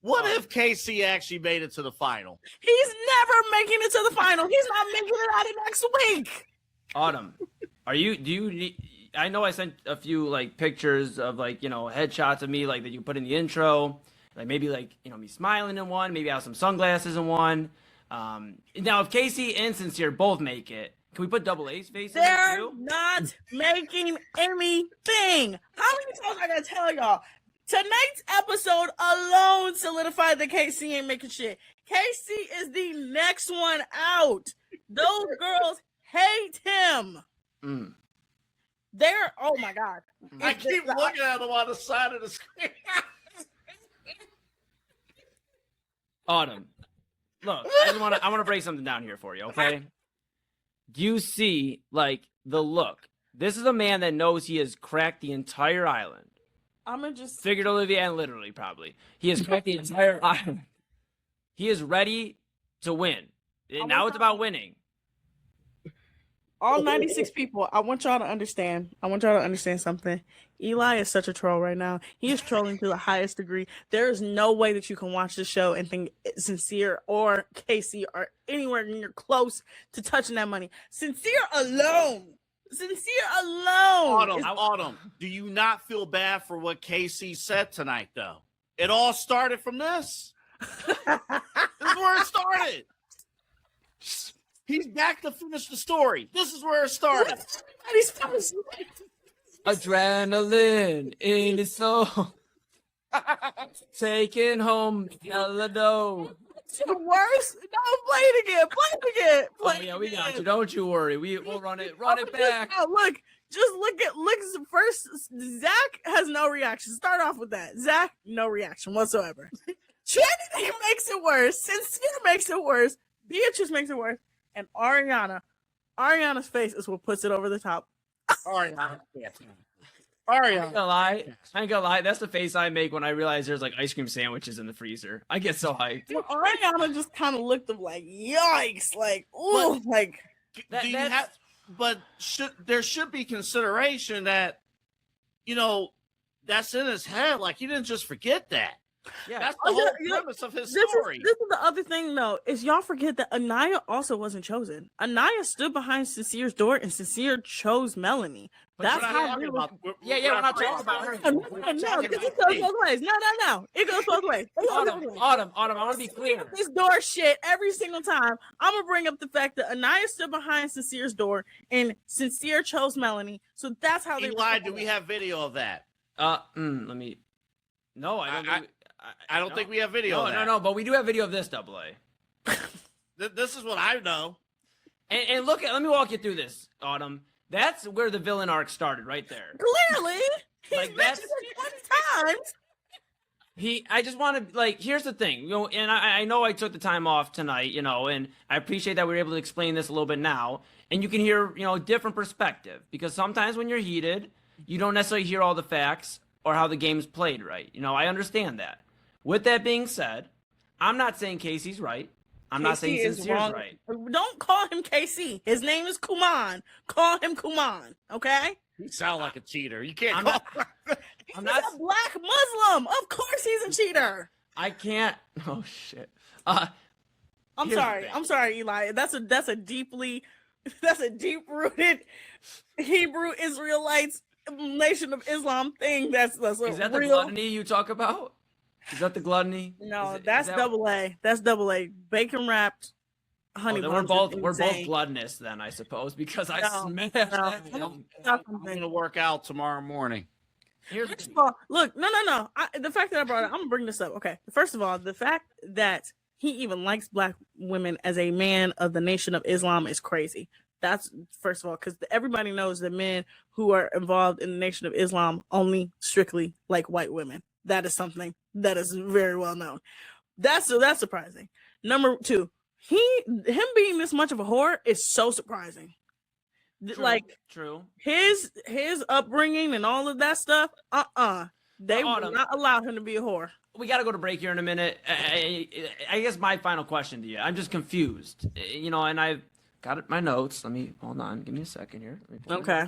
What if Casey actually made it to the final? He's never making it to the final. He's not making it out of next week. Autumn, do you I know I sent a few like pictures of like, headshots of me like that you put in the intro. Like maybe like, me smiling in one, maybe I have some sunglasses in one. Now if Casey and Sincere both make it, can we put Double A's face in it They're too? not making anything. How many times I gotta tell y'all? Tonight's episode alone solidified that KC ain't making shit. KC is the next one out. Those girls hate him. They're, oh my God. I keep looking at him on the side of the screen. Autumn, look, I want to break something down here for you, okay? Do you see like the look? This is a man that knows he has cracked the entire island. I'm gonna just Figuratively and literally, probably. He has cracked the entire island. He is ready to win. Now it's about winning. all 96 people, I want y'all to understand. I want y'all to understand something. Eli is such a troll right now. He is trolling to the highest degree. There is no way that you can watch the show and think Sincere or Casey are anywhere near close to touching that money. Sincere alone. Autumn, do you not feel bad for what KC said tonight, though? It all started from this. This is where it started. He's back to finish the story. This is where it started. Adrenaline in his soul. Taking home hella dough. The worst? No, play it again. Oh yeah, we got you. Don't you worry. We'll run it back. Look, first. Zach has no reaction. Start off with that. Zach, no reaction whatsoever. Trinity makes it worse. Sincere makes it worse. Beatrice makes it worse. And Ariana's face is what puts it over the top. Ariana. I ain't gonna lie. That's the face I make when I realize there's like ice cream sandwiches in the freezer. I get so hyped. Ariana just kind of looked up like, yikes, like, ooh, like. There should be consideration that, that's in his head. Like, he didn't just forget that. Yeah, that's the whole premise of his story. This is the other thing, though, is y'all forget that Anaya also wasn't chosen. Anaya stood behind Sincere's door, and Sincere chose Melanie. That's how we were. We're not talking about her. No, because it goes both ways. No. It goes both ways. Autumn, I want to be clear. This door shit every single time. I'm going to bring up the fact that Anaya stood behind Sincere's door, and Sincere chose Melanie. So that's how they Eli, do we have video of that? Let me. No, I don't. I don't think we have video of that. No, but we do have video of this, Double A. This is what I know. And look, let me walk you through this, Autumn. That's where the villain arc started, right there. Clearly. He's mentioned it 20 times. I just want to, here's the thing, and I know I took the time off tonight, and I appreciate that we were able to explain this a little bit now, and you can hear, a different perspective, because sometimes when you're heated, you don't necessarily hear all the facts or how the game's played right. I understand that. With that being said, I'm not saying Casey's right. I'm not saying Sincere's right. Don't call him KC. His name is Kuman. Call him Kuman, okay? You sound like a cheater. You can't call him. He's a black Muslim. Of course he's a cheater. I can't. Oh, shit. I'm sorry, Eli. That's a deep-rooted Hebrew Israelites Nation of Islam thing. Is that the gluttony you talk about? Is that the gluttony? No, that's double A. That's double A. Bacon wrapped honey buns. We're both gluttonous then, I suppose, because I smashed that. I'm gonna work out tomorrow morning. First of all, look, no. The fact that I brought it, I'm gonna bring this up. Okay, first of all, the fact that he even likes black women as a man of the Nation of Islam is crazy. That's first of all, because everybody knows that men who are involved in the Nation of Islam only strictly like white women. That is something that is very well known. That's surprising. Number two, him being this much of a whore is so surprising. True. His upbringing and all of that stuff. They will not allow him to be a whore. We got to go to break here in a minute. I guess my final question to you. I'm just confused. And I've got my notes. Hold on. Give me a second here. Okay.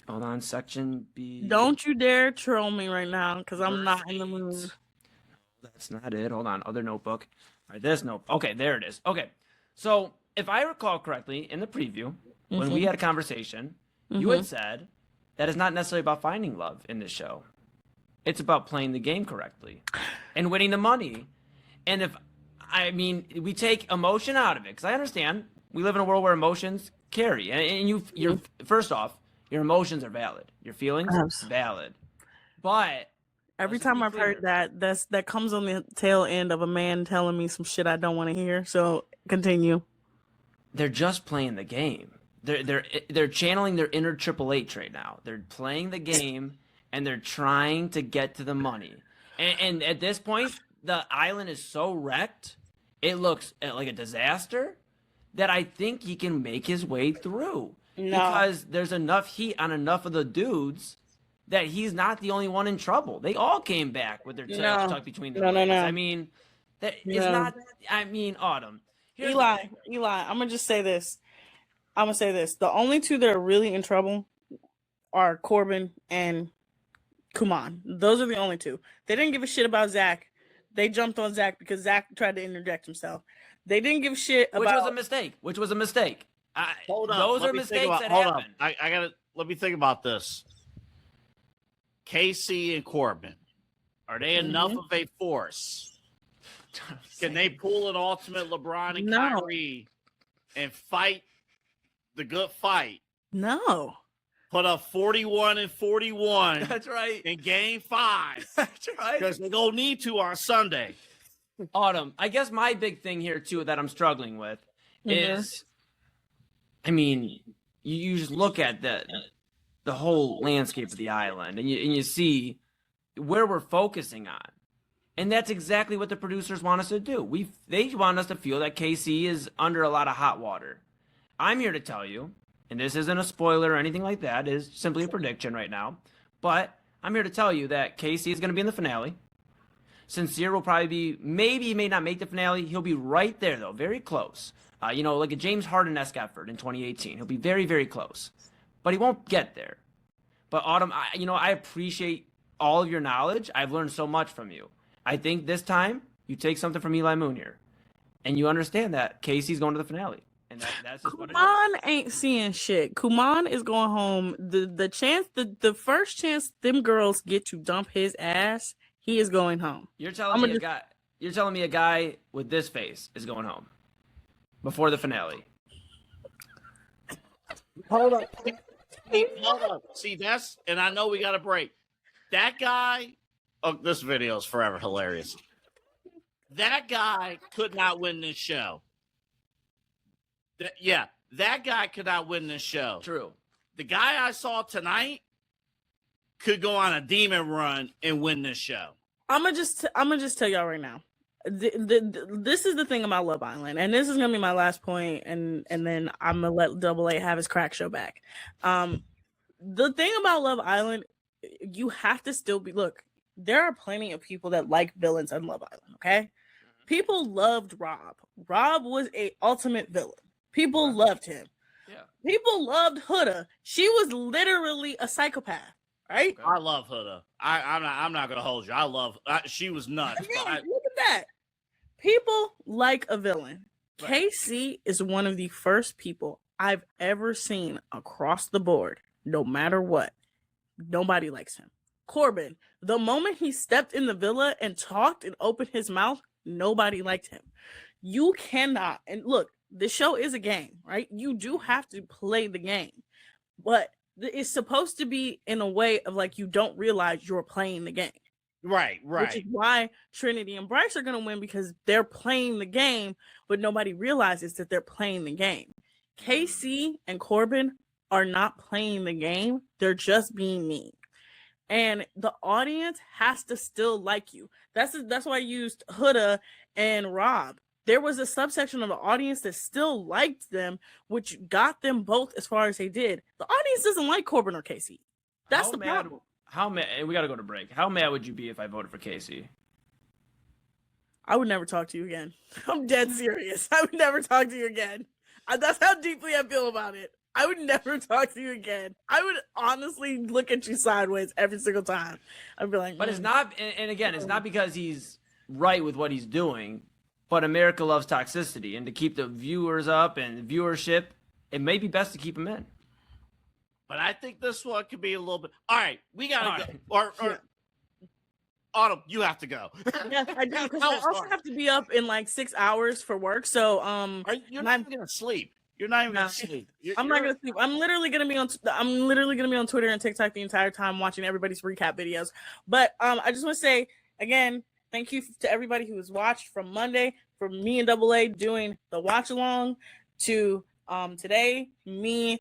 Hold on. Section B. Don't you dare troll me right now, because I'm not in the mood. That's not it. Hold on. Other notebook. All right, this notebook. Okay, there it is. Okay. So if I recall correctly, in the preview, when we had a conversation, you had said that is not necessarily about finding love in this show. It's about playing the game correctly and winning the money. And we take emotion out of it, because I understand we live in a world where emotions carry. And you're first off, your emotions are valid. Your feelings, valid. But every time I've heard that comes on the tail end of a man telling me some shit I don't want to hear. So continue. They're just playing the game. They're channeling their inner Triple H right now. They're playing the game and they're trying to get to the money. And at this point, the island is so wrecked, it looks like a disaster, that I think he can make his way through. No. Because there's enough heat on enough of the dudes that he's not the only one in trouble. They all came back with their tails tucked between their legs. I mean, it's not. I mean, Autumn. Eli, I'm gonna just say this. The only two that are really in trouble are Corbin and Kuman. Those are the only two. They didn't give a shit about Zach. They jumped on Zach because Zach tried to interject himself. They didn't give a shit about. Which was a mistake. Hold on. Those are mistakes that happen. I gotta let me think about this. KC and Corbin, are they enough of a force? Can they pull an ultimate LeBron and Kyrie and fight the good fight? No. Put up 41 and 41. That's right. In game 5. That's right. Because they're going to need to on Sunday. Autumn, I guess my big thing here, too, that I'm struggling with is, you just look at the whole landscape of the island and you see where we're focusing on. And that's exactly what the producers want us to do. They want us to feel that KC is under a lot of hot water. I'm here to tell you, and this isn't a spoiler or anything like that, it is simply a prediction right now, but I'm here to tell you that KC is going to be in the finale. Sincere will probably be, maybe he may not make the finale. He'll be right there, though, very close. Like a James Harden-esque effort in 2018. He'll be very, very close. But he won't get there. But Autumn, I appreciate all of your knowledge. I've learned so much from you. I think this time you take something from Eli Moon here, and you understand that Casey's going to the finale, and that's just what it is. Kuman ain't seeing shit. Kuman is going home. The first chance them girls get to dump his ass, he is going home. You're telling me a guy with this face is going home before the finale. Hold on. See, and I know we got a break. That guy. Oh, this video is forever hilarious. That guy could not win this show. That guy could not win this show. True. The guy I saw tonight could go on a demon run and win this show. I'm gonna just tell y'all right now. This is the thing about Love Island, and this is gonna be my last point, and then I'm gonna let Double A have his crack show back. The thing about Love Island, you have to still be there are plenty of people that like villains on Love Island, okay? People loved Rob. Rob was a ultimate villain. People loved him. Yeah. People loved Huda. She was literally a psychopath, right? I love Huda. I'm not gonna hold you. She was nuts. Look at that. People like a villain. Right. KC is one of the first people I've ever seen across the board, no matter what. Nobody likes him. Corbin, the moment he stepped in the villa and talked and opened his mouth, nobody liked him. You cannot, and look, the show is a game, right? You do have to play the game, but it's supposed to be in a way of you don't realize you're playing the game. Right. Which is why Trinity and Bryce are going to win, because they're playing the game, but nobody realizes that they're playing the game. KC and Corbin are not playing the game. They're just being mean. And the audience has to still like you. That's why I used Huda and Rob. There was a subsection of the audience that still liked them, which got them both as far as they did. The audience doesn't like Corbin or Casey. That's the problem. How mad? And we got to go to break. How mad would you be if I voted for Casey? I would never talk to you again. I'm dead serious. I would never talk to you again. That's how deeply I feel about it. I would never talk to you again. I would honestly look at you sideways every single time. I'd be like, but it's not, and again, it's not because he's right with what he's doing, but America loves toxicity, and to keep the viewers up and viewership, it may be best to keep him in. but I think this one could be a little bit. All right, we gotta All go. right. Or Autumn, you have to go. Yes, I do. Because That I was also hard. have to be up in like 6 hours for work. So You're not even gonna sleep. You're not even No. gonna sleep. I'm not gonna sleep. I'm literally gonna be on Twitter and TikTok the entire time watching everybody's recap videos. But I just want to say again, thank you to everybody who has watched from Monday, from me and Double A doing the watch along, to today, me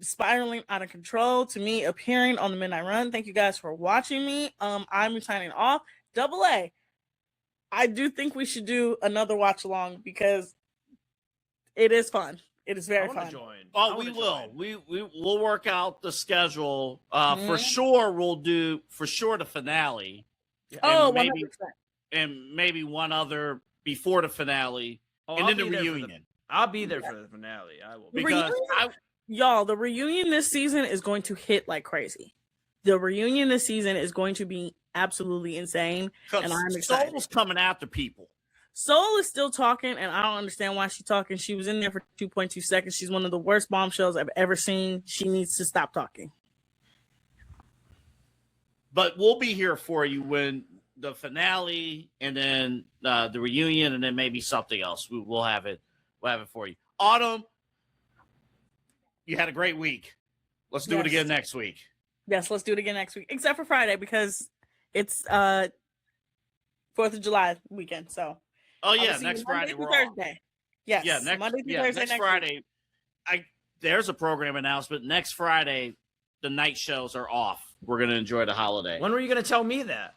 spiraling out of control, to me appearing on the Midnight Run. Thank you guys for watching me. I'm signing off. Double A, I do think we should do another watch along because it is fun. It is I very want to fun. join. Oh, I we wanna will. join. We'll work out the schedule. For Mhm. sure, we'll do the finale. Oh, and maybe 100%. and maybe one other before the finale, Oh, and I'll then the be there for reunion. I'll be there for the finale. I will. The Because Y'all, the reunion this season is going to hit like crazy. The reunion this season is going to be absolutely insane, and I'm excited. Soul's coming after people. Soul is still talking, and I don't understand why she's talking. She was in there for 2.2 seconds. She's one of the worst bombshells I've ever seen. She needs to stop talking. But we'll be here for you when the finale, and then the reunion, and then maybe something else. We'll have it. We'll have it for you. Autumn, you had a great week. Let's do it Yes. again next week. Yes, let's do it again next week, except for Friday because it's 4th of July weekend. So Oh I yeah, will see next you Monday Friday through we're off. Thursday. Yes, Yeah, next Monday through yeah, Thursday next next Friday. week. There's a program announcement. Next Friday, the night shows are off. We're gonna enjoy the holiday. When were you gonna tell me that?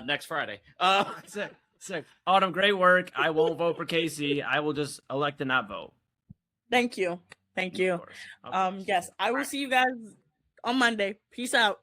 Next Friday. Sick. Autumn, great work. I won't vote for Casey. I will just elect to not vote. Thank you. Of course. Yes, I will see you guys on Monday. Peace out.